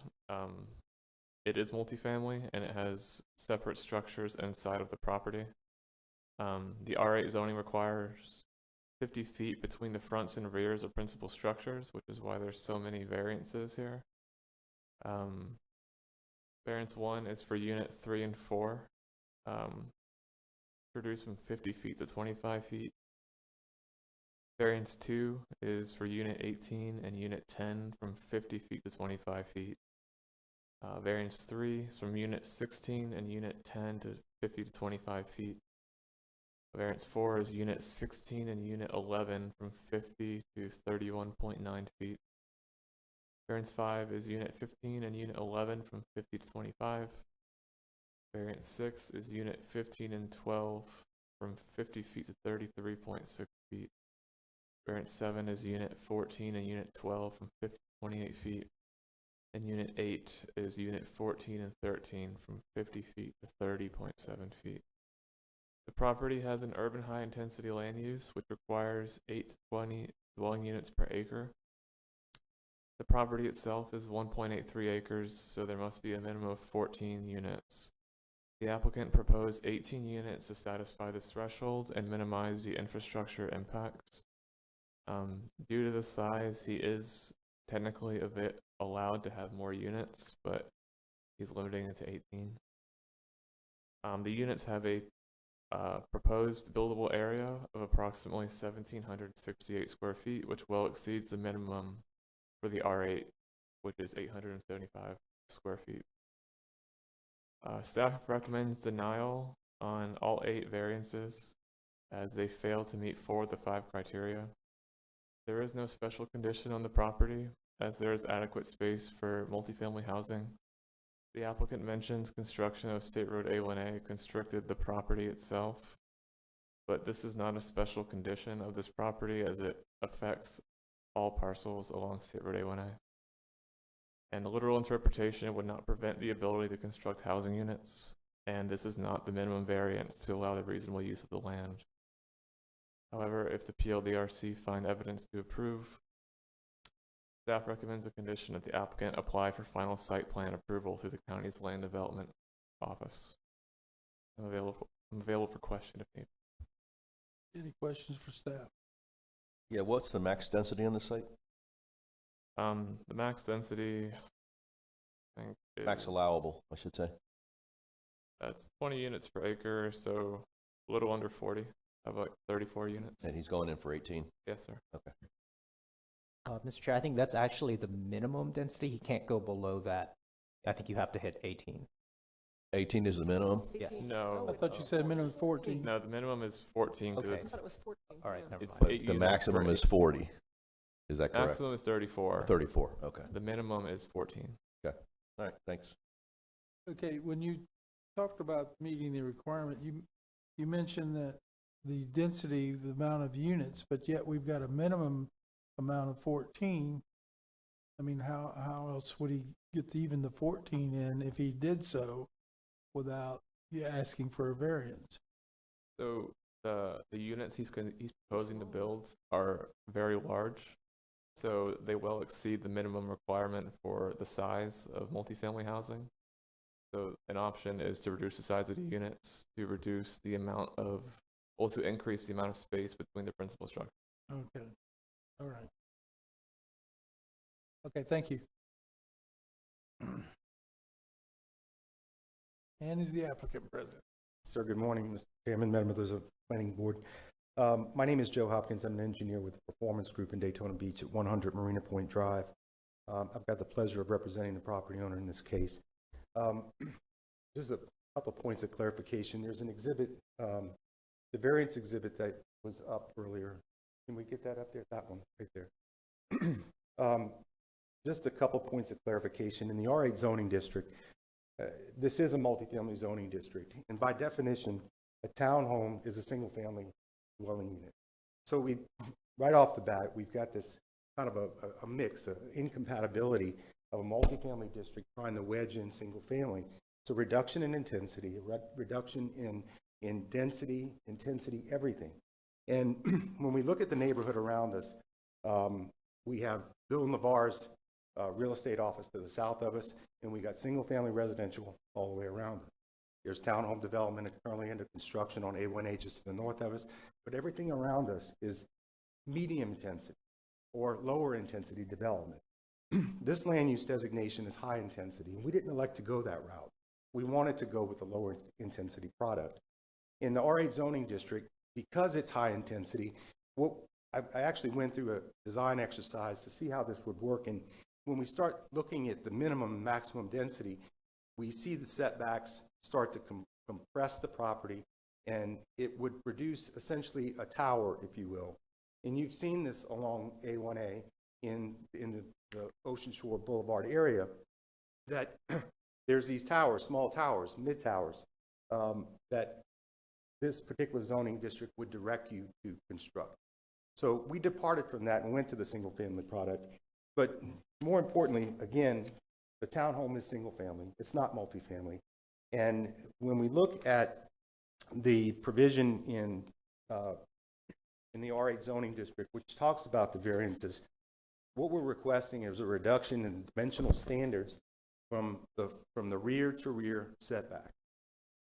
it is multifamily and it has separate structures inside of the property. The R8 zoning requires 50 feet between the fronts and rears of principal structures, which is why there's so many variances here. Variance 1 is for unit 3 and 4, reduced from 50 feet to 25 feet. Variance 2 is for unit 18 and unit 10 from 50 feet to 25 feet. Variance 3 is from unit 16 and unit 10 to 50 to 25 feet. Variance 4 is unit 16 and unit 11 from 50 to 31.9 feet. Variance 5 is unit 15 and unit 11 from 50 to 25. Variance 6 is unit 15 and 12 from 50 feet to 33.6 feet. Variance 7 is unit 14 and unit 12 from 50 to 28 feet. And unit 8 is unit 14 and 13 from 50 feet to 30.7 feet. The property has an urban high-intensity land use, which requires 8 to 20 dwelling units per acre, The property itself is 1.83 acres, so there must be a minimum of 14 units. The applicant proposed 18 units to satisfy this threshold and minimize the infrastructure impacts. Due to the size, he is technically a bit allowed to have more units, but he's limiting it to 18. The units have a proposed buildable area of approximately 1,768 square feet, which well exceeds the minimum for the R8, which is 875 square feet. Staff recommends denial on all 8 variances as they fail to meet 4 of the 5 criteria. There is no special condition on the property as there is adequate space for multifamily housing. The applicant mentions construction of State Road A1A constricted the property itself, but this is not a special condition of this property as it affects all parcels along State Road A1A. And the literal interpretation would not prevent the ability to construct housing units, and this is not the minimum variance to allow the reasonable use of the land. However, if the PLDRC find evidence to approve, staff recommends a condition that the applicant apply for final site plan approval through the county's land development office. I'm available for question if needed. Any questions for staff? Yeah, what's the max density on the site? The max density, I think, Max allowable, I should say. That's 20 units per acre, so a little under 40. How about 34 units? And he's going in for 18? Yes, sir. Okay. Mr. Chair, I think that's actually the minimum density. He can't go below that. I think you have to hit 18. 18 is the minimum? Yes. No. I thought you said minimum 14. No, the minimum is 14 because Okay. I thought it was 14. All right, yeah. never it's mind. 8 The units maximum per is acre. 40. Is that correct? Maximum is 34. 34, okay. The minimum is 14. All right, thanks. Okay, when you talked about meeting the requirement, you mentioned that the density, the amount of units, but yet we've got a minimum amount of 14. I mean, how else would he get to even the 14 in if he did so without asking for a variance? So the units he's proposing to build are very large, so they well exceed the minimum requirement for the size of multifamily housing. So an option is to reduce the size of the units to reduce the amount of, or to increase the amount of space between the principal structure. Okay, all right. Okay, thank you. And is the applicant present? Sir, good morning, Mr. Chairman, members of the Planning Board. My name is Joe Hopkins. I'm an engineer with the Performance Group in Daytona Beach at 100 Marina Point Drive. I've got the pleasure of representing the property owner in this case. Just a couple of points of clarification. There's an exhibit, the variance exhibit that was up earlier. Can we get that up there? That one right there. Just a couple points of clarification. In the R8 zoning district, this is a multifamily zoning district, and by definition, a townhome is a single-family dwelling unit. So we, right off the bat, we've got this kind of a mix, an incompatibility of a multifamily district trying to wedge in single-family. So reduction in intensity, reduction in density, intensity, everything. And when we look at the neighborhood around us, we have Bill Navarre's real estate office to the south of us, and we got single-family residential all the way around us. There's townhome development currently under construction on A1A just to the north of us, but everything around us is medium intensity or lower intensity development. This land use designation is high intensity, and we didn't elect to go that route. We wanted to go with a lower intensity product. In the R8 zoning district, because it's high intensity, I actually went through a design exercise to see how this would work, and when we start looking at the minimum and maximum density, we see the setbacks start to compress the property, and it would produce essentially a tower, if you will. And you've seen this along A1A in the Ocean Shore Boulevard area, that there's these towers, small towers, mid towers, that this particular zoning district would direct you to construct. So we departed from that and went to the single family product. But more importantly, again, the townhome is single family. It's not multifamily. And when we look at the provision in the R8 zoning district, which talks about the variances, what we're requesting is a reduction in dimensional standards from the rear to rear setback.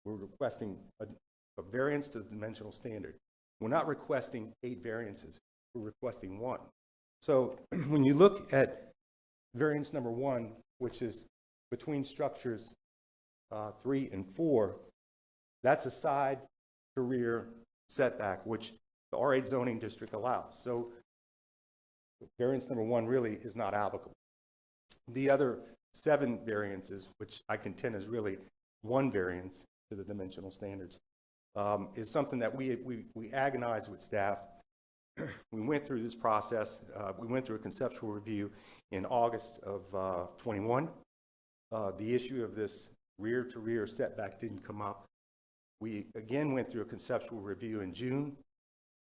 We're requesting a variance to the dimensional standard. We're not requesting 8 variances. We're requesting 1. So when you look at variance number 1, which is between structures 3 and 4, that's a side to rear setback, which the R8 zoning district allows. So variance number 1 really is not applicable. The other 7 variances, which I contend is really 1 variance to the dimensional standards, is something that we agonize with staff. We went through this process. We went through a conceptual review in August of 21. The issue of this rear-to-rear setback didn't come up. We again went through a conceptual review in June.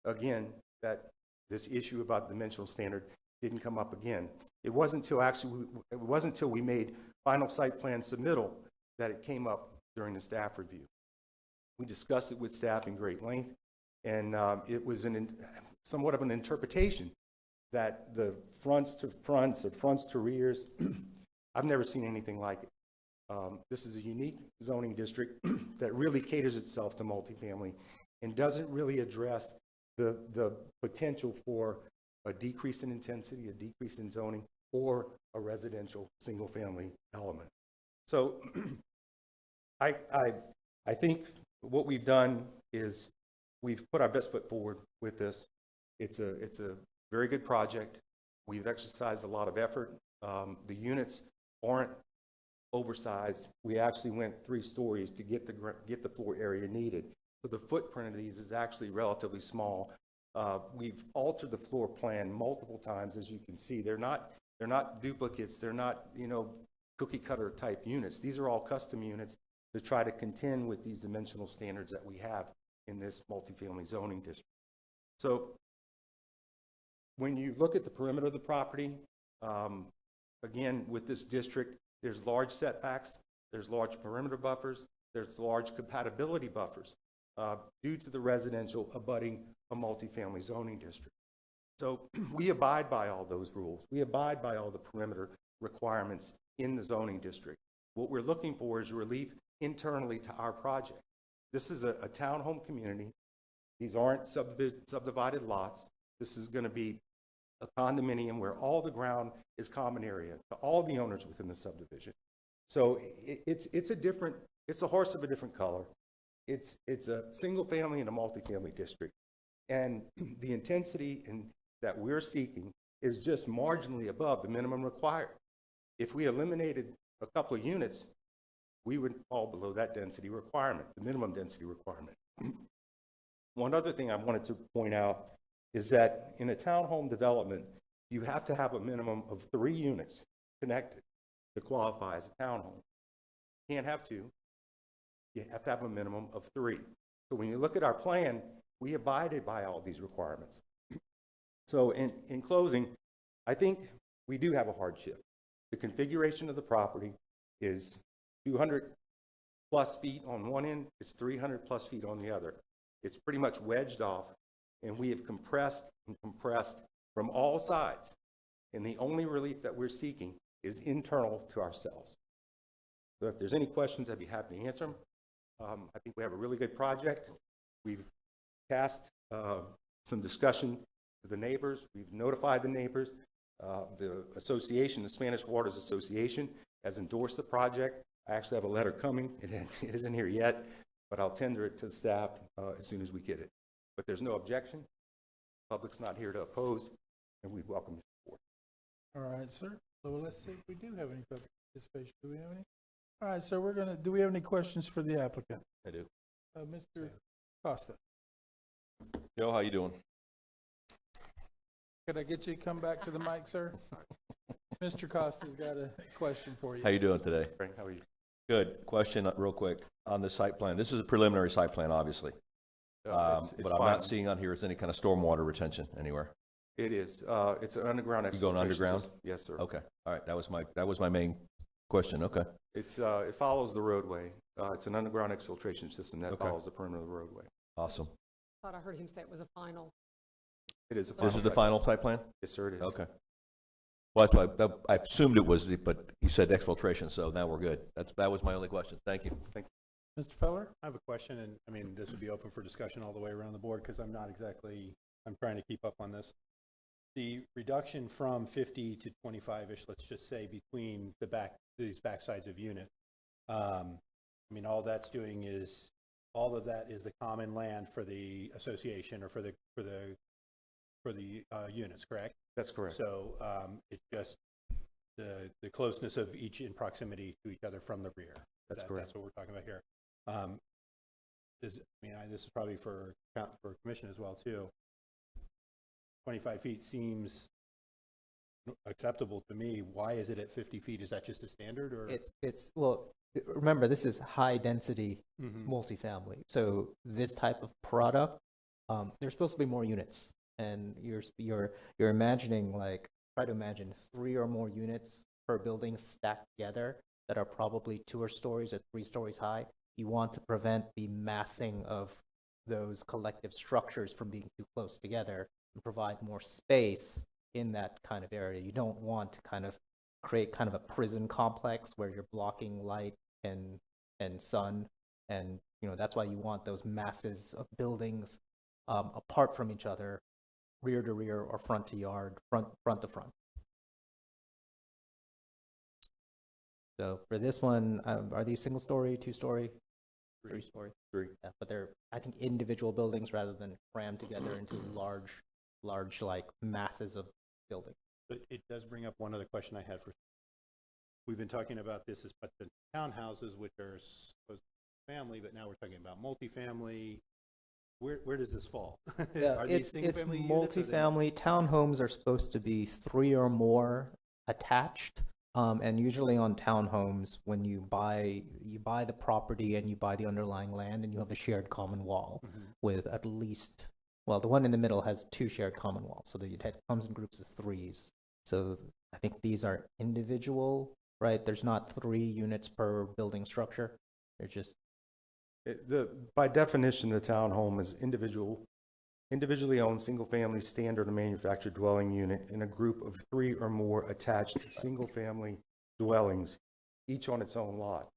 Again, that this issue about dimensional standard didn't come up again. It wasn't until we made final site plan submittal that it came up during the staff review. We discussed it with staff in great length, and it was somewhat of an interpretation that the fronts to fronts or fronts to rears, I've never seen anything like it. This is a unique zoning district that really caters itself to multifamily and doesn't really address the potential for a decrease in intensity, a decrease in zoning, or a residential single-family element. So I think what we've done is we've put our best foot forward with this. It's a very good project. We've exercised a lot of effort. The units aren't oversized. We actually went 3 stories to get the floor area needed. So the footprint of these is actually relatively small. We've altered the floor plan multiple times, as you can see. They're not duplicates. They're not, cookie cutter type units. These are all custom units to try to contend with these dimensional standards that we have in this multifamily zoning district. So when you look at the perimeter of the property, again, with this district, there's large setbacks, there's large perimeter buffers, there's large compatibility buffers due to the residential abutting a multifamily zoning district. So we abide by all those rules. We abide by all the perimeter requirements in the zoning district. What we're looking for is relief internally to our project. This is a townhome community. These aren't subdivided lots. This is going to be a condominium where all the ground is common area to all the owners within the subdivision. So it's a horse of a different color. It's a single family and a multifamily district. And the intensity that we're seeking is just marginally above the minimum required. If we eliminated a couple of units, we would fall below that density requirement, the minimum density requirement. One other thing I wanted to point out is that in a townhome development, you have to have a minimum of 3 units connected to qualify as a townhome. You can't have 2. You have to have a minimum of 3. So when you look at our plan, we abided by all these requirements. So in closing, I think we do have a hardship. The configuration of the property is 200 plus feet on one end, it's 300 plus feet on the other. It's pretty much wedged off, and we have compressed and compressed from all sides. And the only relief that we're seeking is internal to ourselves. So if there's any questions, I'd be happy to answer them. I think we have a really good project. We've cast some discussion to the neighbors. We've notified the neighbors. The association, the Spanish Waters Association, has endorsed the project. I actually have a letter coming. It isn't here yet, but I'll tender it to the staff as soon as we get it. But there's no objection. The public's not here to oppose, and we welcome your support. All right, sir. So let's see if we do have any public participation. Do we have any? All right, so do we have any questions for the applicant? I do. Mr. Costa. Joe, how you doing? Could I get you to come back to the mic, sir? Mr. Costa's got a question for you. How you doing today? Frank, how are you? Good. Question real quick on the site plan. This is a preliminary site plan, obviously. It's but I'm not seeing on here is any kind of stormwater retention anywhere. It is. It's an underground You going underground? system. Yes, sir. Okay. All right. That was my main question. Okay. It follows the roadway. It's an underground exfiltration system that Okay. follows the perimeter of the roadway. Awesome. Thought I heard him say it was a final. It is. This is the final site plan? Yes, sir. It is. Okay. Well, that's why I assumed it was, but you said exfiltration, so now we're good. That was my only question. Thank you. Thank you. Mr. Feller? I have a question, and I mean, this would be open for discussion all the way around the board, because I'm trying to keep up on this. The reduction from 50 to 25-ish, let's just say, between these back sides of unit. I mean, all that's doing is, all of that is the common land for the association or for the units, correct? That's correct. So it's just the closeness of each in proximity to each other from the rear. That's correct. That's what we're talking about here. This is probably for commission as well too. 25 feet seems acceptable to me. Why is it at 50 feet? Is that just a standard, or? Well, remember, this is high density multifamily. So this type of product, there's supposed to be more units, and you're imagining, like, try to imagine 3 or more units per building stacked together that are probably 2 stories or 3 stories high. You want to prevent the massing of those collective structures from being too close together and provide more space in that kind of area. You don't want to kind of create kind of a prison complex where you're blocking light and sun, and that's why you want those masses of buildings apart from each other, rear to rear or front to yard, front to front. So for this one, are these single story, 2-story, 3-story? 3. Yeah, but they're, I think, individual buildings rather than crammed together into large like masses of buildings. But it does bring up one other question I had for. We've been talking about this but the townhouses, which are supposed to be family, but now we're talking about multifamily. Where does this fall? Yeah, it's multifamily. Townhomes are supposed to be 3 or more attached. And usually on townhomes, when you buy the property and you buy the underlying land, and you have a shared common wall with at least, well, the one in the middle has 2 shared common walls, so that it comes in groups of 3s. So I think these are individual, right? There's not 3 units per building structure. They're just by definition, the townhome is individually owned, single-family, standard or manufactured dwelling unit in a group of 3 or more attached single-family dwellings, each on its own lot.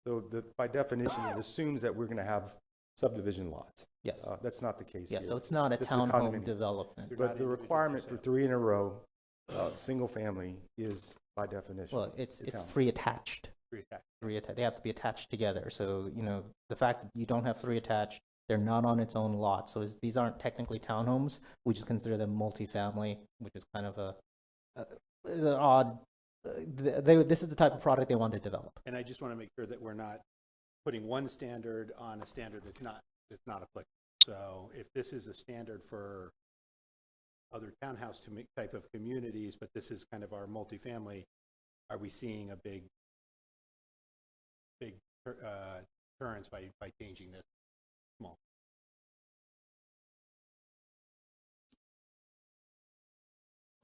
So by definition, it assumes that we're going to have subdivision lots. Yes. That's not the case Yeah, here. so it's not a townhome development. But the requirement for 3 in a row, single-family, is by definition. Well, it's 3 attached. 3 attached. They have to be attached together. So, the fact that you don't have 3 attached, they're not on its own lot. So these aren't technically townhomes. We just consider them multifamily, which is kind of is an odd. This is the type of product they want to develop. And I just want to make sure that we're not putting one standard on a standard that's not applicable. So if this is a standard for other townhouse type of communities, but this is kind of our multifamily, are we seeing a big occurrence by changing this small?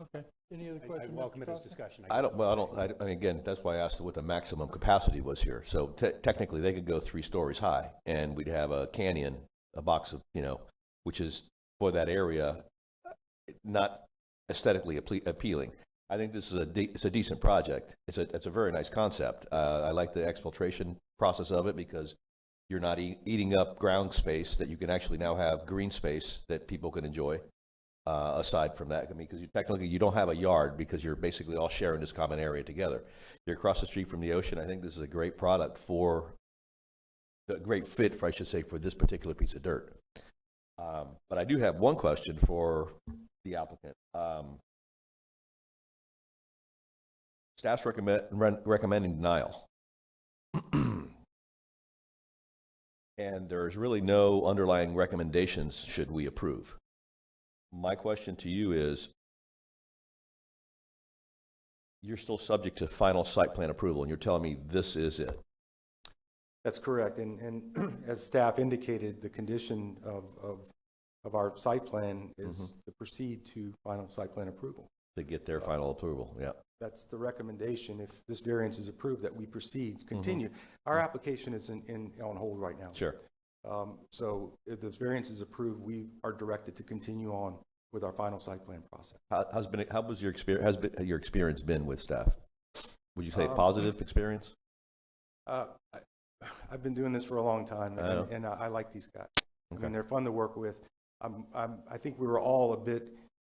Okay. Any other questions? I welcome it as discussion. I mean, again, that's why I asked what the maximum capacity was here. So technically, they could go 3 stories high, and we'd have a canyon, a box of, which is for that area, not aesthetically appealing. I think this is it's a decent project. It's a very nice concept. I like the exfiltration process of it because you're not eating up ground space, that you can actually now have green space that people can enjoy. Aside from that, I mean, because technically you don't have a yard because you're basically all sharing this common area together. You're across the street from the ocean. I think this is a great product great fit, I should say, for this particular piece of dirt. But I do have one question for the applicant. Staff's recommending denial. And there's really no underlying recommendations should we approve. My question to you is, you're still subject to final site plan approval, and you're telling me this is it? That's correct. And as staff indicated, the condition of our site plan is to proceed to final site plan approval. To get their final approval, yeah. That's the recommendation. If this variance is approved, that we proceed, continue. Our application is on hold right now. Sure. So if this variance is approved, we are directed to continue on with our final site plan process. How was your experience been with staff? Would you say a positive experience? I've been doing this for a long time, and I like these guys. I mean, they're fun to work with. I think we were all a bit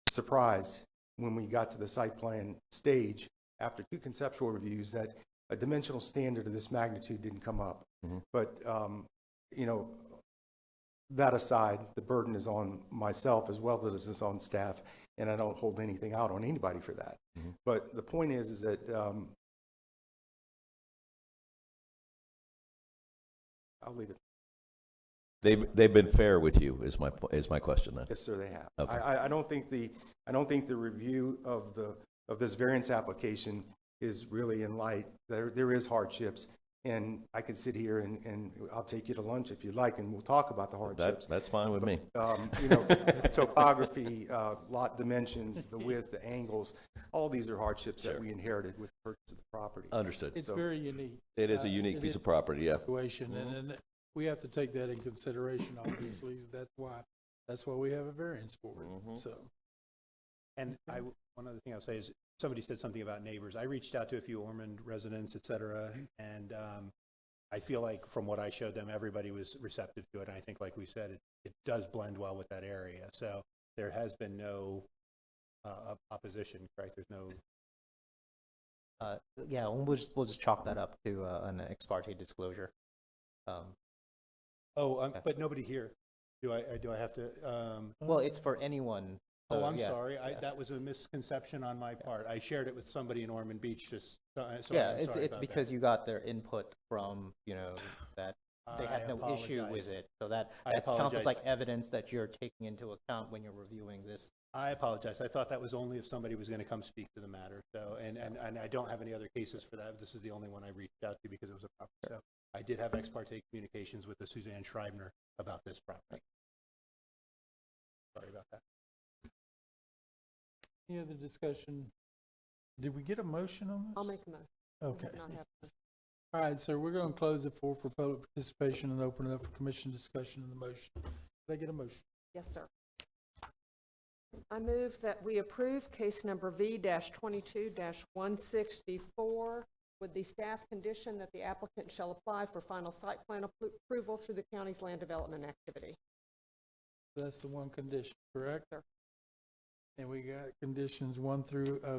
surprised when we got to the site plan stage after 2 conceptual reviews that a dimensional standard of this magnitude didn't come up. But, you know, that aside, the burden is on myself as well as it's on staff, and I don't hold anything out on anybody for that. But the point is that I'll leave it. They've been fair with you is my question then. Yes, sir, they have. Okay. I don't think the review of this variance application is really in light. There is hardships, and I could sit here and I'll take you to lunch if you'd like, and we'll talk about the hardships. That's fine with me. You know, the topography, lot dimensions, the width, the angles, all these are hardships that we inherited with the purchase of the property. Understood. It's very unique. It is a unique piece of property, yeah. Situation, and we have to take that in consideration, obviously. That's why we have a variance board, so. And one other thing I'll say is, somebody said something about neighbors. I reached out to a few Ormond residents, et cetera, and I feel like from what I showed them, everybody was receptive to it. And I think, like we said, it does blend well with that area. So there has been no opposition, right? There's no. Yeah, we'll just chalk that up to an ex parte disclosure. But nobody here. Do I have to? Well, it's for anyone. Oh, I'm yeah, sorry. yeah. That was a misconception on my part. I shared it with somebody in Ormond Beach. Just yeah, it's because you got their input from that they had no issue with it, so that counts as like evidence that you're taking into account when you're reviewing this. I apologize. I thought that was only if somebody was going to come speak to the matter. So and I don't have any other cases for that. This is the only one I reached out to because it was a property. So I did have ex parte communications with the Suzanne Schreibner about this property. Sorry about that. Any other discussion? Did we get a motion on this? I'll make a motion. Okay. Not have to. All right, so we're going to close the floor for public participation and open it up for commission discussion of the motion. Did I get a motion? Yes, sir. I move that we approve case number V-22-164 with the staff condition that the applicant shall apply for final site plan approval through the county's land development activity. That's the one condition, correct? Yes, sir. And we got conditions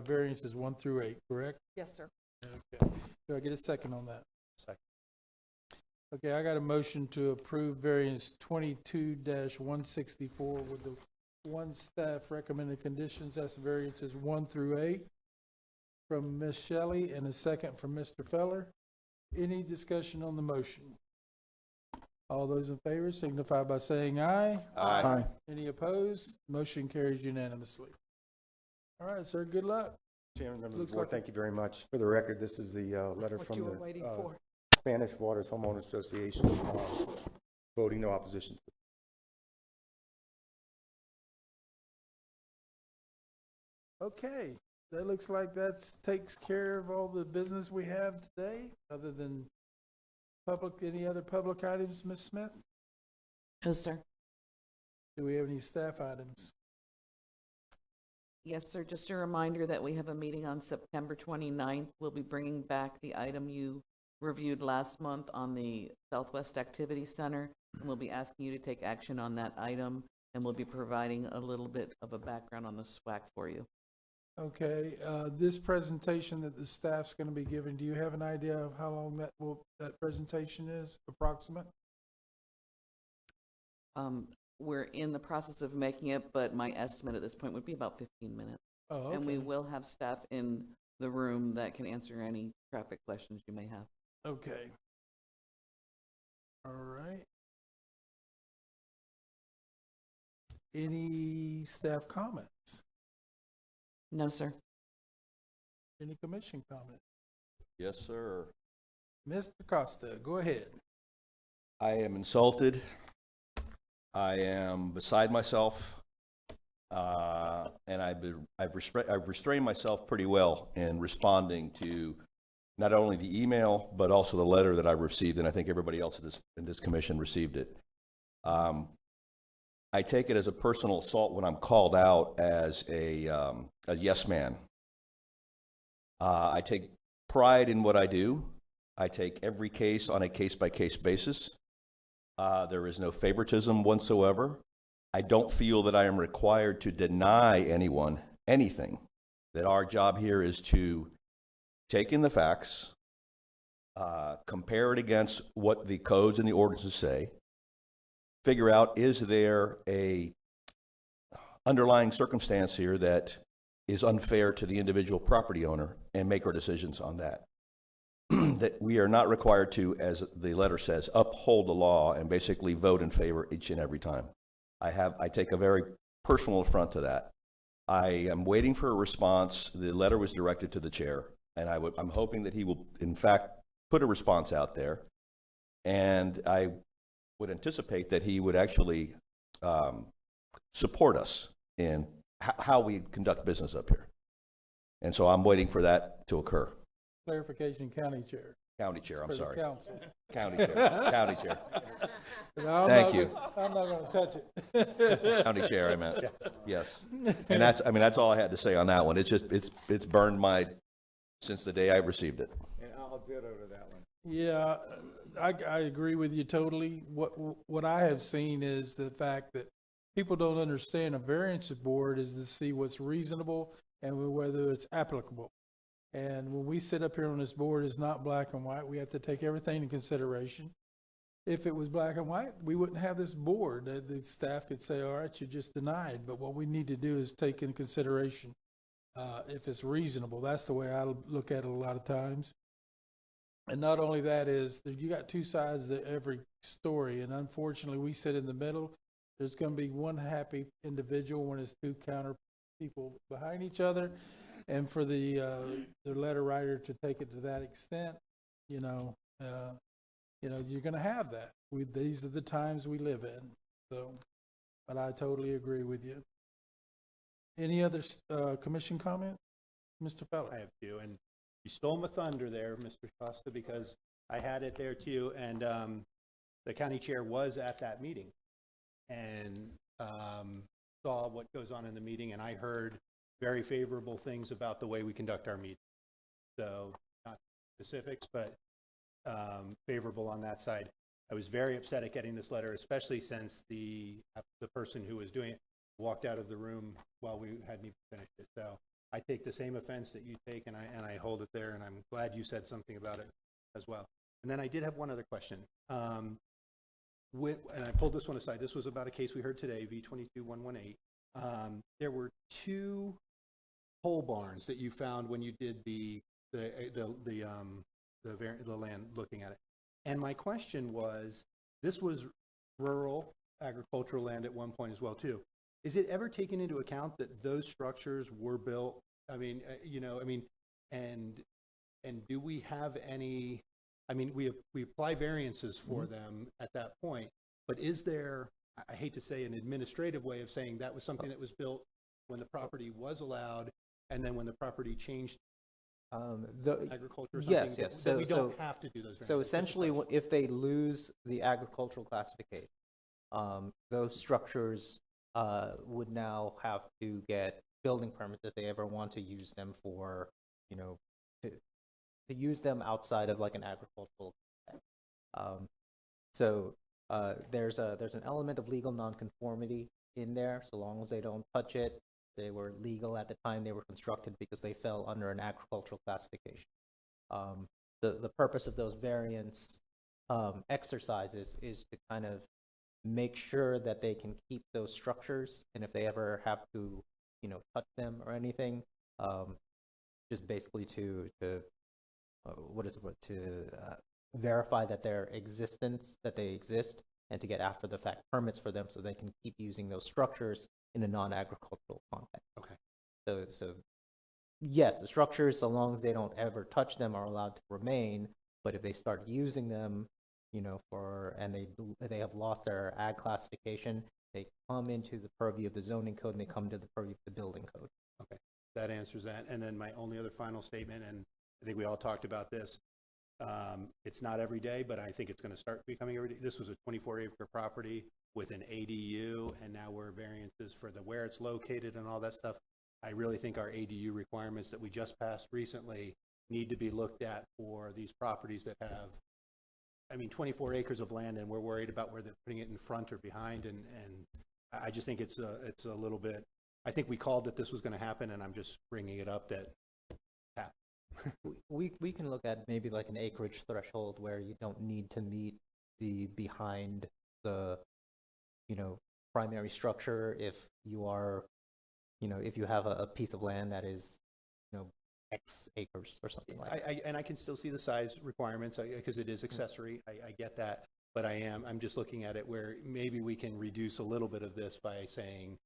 variances 1 through 8, correct? Yes, sir. Okay. Do I get a second on that? Second. Okay, I got a motion to approve variance 22-164 with the one staff recommended conditions. That's variances 1 through 8 from Ms. Shelley and a second from Mr. Feller. Any discussion on the motion? All those in favor signify by saying aye. Aye. Any opposed? Motion carries unanimously. All right, sir, good luck. Chairman, members of the board, thank you very much. For the record, this is the letter What from you were the waiting for. Spanish Waters Homeowners Association voting no opposition. Okay, that looks like that takes care of all the business we have today, other than any other public items, Ms. Smith? Yes, sir. Do we have any staff items? Yes, sir. Just a reminder that we have a meeting on September 29th. We'll be bringing back the item you reviewed last month on the Southwest Activity Center, and we'll be asking you to take action on that item, and we'll be providing a little bit of a background on the SWAC for you. Okay, this presentation that the staff's going to be giving, do you have an idea of how long that presentation is, approximate? We're in the process of making it, but my estimate at this point would be about 15 minutes. Oh, okay. And we will have staff in the room that can answer any traffic questions you may have. Okay. All right. Any staff comments? No, sir. Any commission comments? Yes, sir. Mr. Costa, go ahead. I am insulted. I am beside myself, and I've restrained myself pretty well in responding to not only the email but also the letter that I received, and I think everybody else in this commission received it. I take it as a personal assault when I'm called out as a yes man. I take pride in what I do. I take every case on a case-by-case basis. There is no favoritism whatsoever. I don't feel that I am required to deny anyone anything. That our job here is to take in the facts, compare it against what the codes and the ordinances say, figure out, is there a underlying circumstance here that is unfair to the individual property owner, and make our decisions on that. That we are not required to, as the letter says, uphold the law and basically vote in favor each and every time. I take a very personal affront to that. I am waiting for a response. The letter was directed to the chair, and I'm hoping that he will, in fact, put a response out there. And I would anticipate that he would actually support us in how we conduct business up here. And so I'm waiting for that to occur. Clarification, county chair. County chair, I'm For the sorry. council. County chair, county chair. Thank you. I'm not going to touch it. County chair, I meant. Yes. And that's all I had to say on that one. It's just, it's burned since the day I received it. And I'll ditto to that one. Yeah, I agree with you totally. What I have seen is the fact that people don't understand a variance board is to see what's reasonable and whether it's applicable. And when we sit up here on this board, it's not black and white. We have to take everything into consideration. If it was black and white, we wouldn't have this board. The staff could say, all right, you're just denied. But what we need to do is take into consideration if it's reasonable. That's the way I look at it a lot of times. And not only that is, you got two sides to every story. And unfortunately, we sit in the middle. There's going to be one happy individual when it's two counter people behind each other. And for the letter writer to take it to that extent, you're going to have that. These are the times we live in. So, but I totally agree with you. Any other commission comment, Mr. Feller? I have two, and you stole my thunder there, Mr. Costa, because I had it there too, and the county chair was at that meeting and saw what goes on in the meeting, and I heard very favorable things about the way we conduct our meeting. So not specifics, but favorable on that side. I was very upset at getting this letter, especially since the person who was doing it walked out of the room while we hadn't even finished it. So I take the same offense that you take, and I hold it there, and I'm glad you said something about it as well. And then I did have one other question. And I pulled this one aside. This was about a case we heard today, V22-118. There were two pole barns that you found when you did the land looking at it. And my question was, this was rural agricultural land at one point as well too. Is it ever taken into account that those structures were built? And do we have any? I mean, we apply variances for them at that point, but is there? I hate to say an administrative way of saying that was something that was built when the property was allowed, and then when the property changed agriculture or something, yes. that we don't have to do those variances. So essentially, if they lose the agricultural classification, those structures would now have to get building permits if they ever want to use them for, to use them outside of like an agricultural. There's an element of legal nonconformity in there, so long as they don't touch it. They were legal at the time they were constructed because they fell under an agricultural classification. The purpose of those variance exercises is to kind of make sure that they can keep those structures, and if they ever have to, touch them or anything, just basically to verify that they exist, and to get after the fact permits for them so they can keep using those structures in a non-agricultural context. Okay. So yes, the structures, so long as they don't ever touch them, are allowed to remain. But if they start using them, and they have lost their ag classification, they come into the purview of the zoning code, and they come to the purview of the building code. Okay, that answers that. And then my only other final statement, and I think we all talked about this. It's not every day, but I think it's going to start becoming every day. This was a 24-acre property. with an ADU, and now we're variances for the where it's located and all that stuff. I really think our ADU requirements that we just passed recently need to be looked at for these properties that have, 24 acres of land, and we're worried about where they're putting it in front or behind, and I just think it's a little bit, I think we called that this was going to happen, and I'm just bringing it up that happened. We can look at maybe like an acreage threshold where you don't need to meet the behind the, primary structure if you are, if you have a piece of land that is, X acres or something like that. And I can still see the size requirements because it is accessory. I get that, but I'm just looking at it where maybe we can reduce a little bit of this by saying,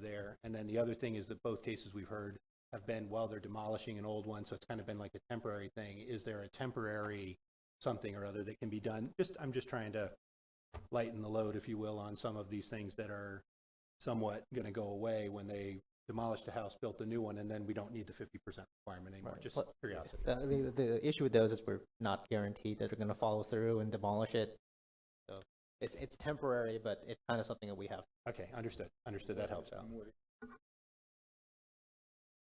there. And then the other thing is that both cases we've heard have been, well, they're demolishing an old one, so it's kind of been like a temporary thing. Is there a temporary something or other that can be done? I'm just trying to lighten the load, if you will, on some of these things that are somewhat going to go away when they demolished the house, built a new one, and then we don't need the 50% requirement anymore. Just curiosity. The issue with those is we're not guaranteed that they're going to follow through and demolish it. So it's temporary, but it's kind of something that we have. Okay, understood. That helps out.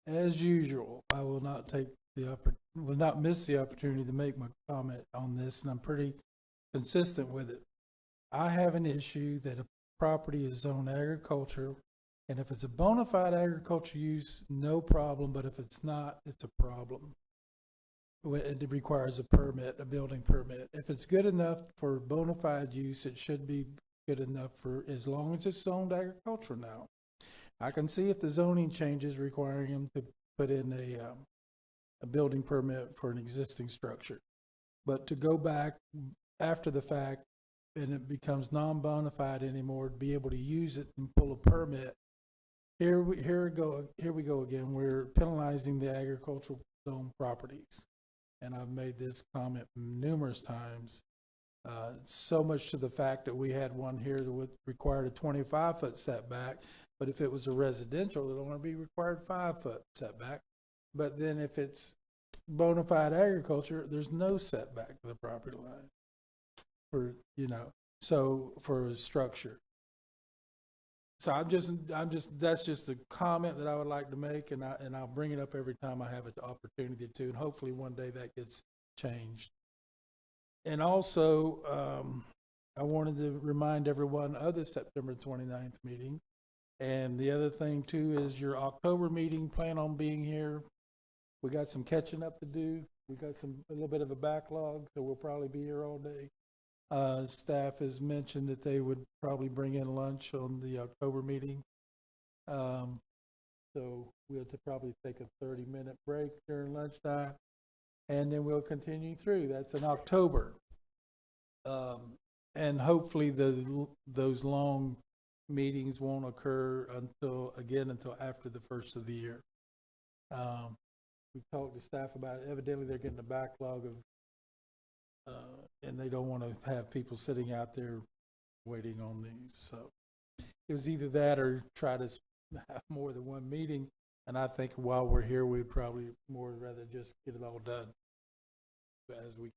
As usual, I will not will not miss the opportunity to make my comment on this, and I'm pretty consistent with it. I have an issue that a property is zoned agriculture, and if it's a bona fide agriculture use, no problem, but if it's not, it's a problem. It requires a permit, a building permit. If it's good enough for bona fide use, it should be good enough for as long as it's zoned agriculture now. I can see if the zoning changes requiring him to put in a building permit for an existing structure. But to go back after the fact and it becomes non-bona fide anymore, to be able to use it and pull a permit, here we go again. We're penalizing the agricultural zone properties. And I've made this comment numerous times, so much to the fact that we had one here that required a 25-foot setback, but if it was a residential, it only be required 5-foot setback. But then if it's bona fide agriculture, there's no setback to the property line for, so for a structure. So that's just a comment that I would like to make, and I'll bring it up every time I have an opportunity to, and hopefully one day that gets changed. And also, I wanted to remind everyone of the September 29th meeting. And the other thing too is your October meeting, plan on being here. We got some catching up to do. We got a little bit of a backlog, so we'll probably be here all day. Staff has mentioned that they would probably bring in lunch on the October meeting. So we'll probably take a 30-minute break during lunchtime, and then we'll continue through. That's in October. And hopefully those long meetings won't occur until after the first of the year. We talked to staff about it. Evidently they're getting a backlog of and they don't want to have people sitting out there waiting on these. So it was either that or try to have more than one meeting. And I think while we're here, we'd probably more rather just get it all done as we. I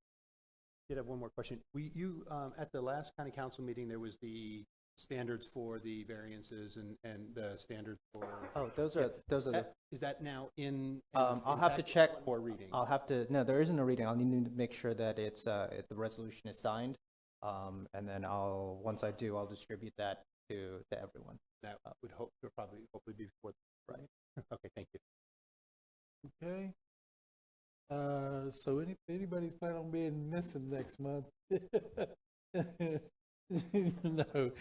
did have one more question. You at the last county council meeting, there was the standards for the variances and the standards for. Oh, those are the. Is that now in? I'll have to check. Or reading. No, there isn't a reading. I'll need to make sure that it's the resolution is signed, and then once I do, I'll distribute that to everyone. That would hopefully be before. Right. Okay. Thank you. Okay. So anybody's planning on being missing next month? No,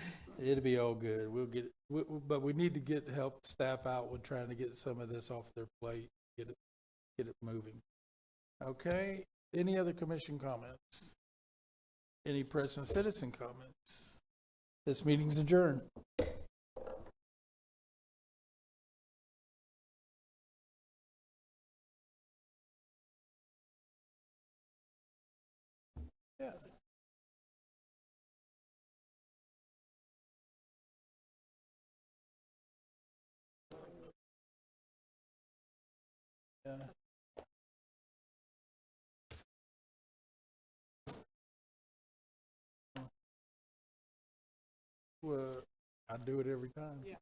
it'll be all good. We'll get it, but we need to help staff out with trying to get some of this off their plate, get it moving. Okay. Any other commission comments? Any press and citizen comments? This meeting's adjourned. Yeah. Yeah. Well, I do it every time. Yeah.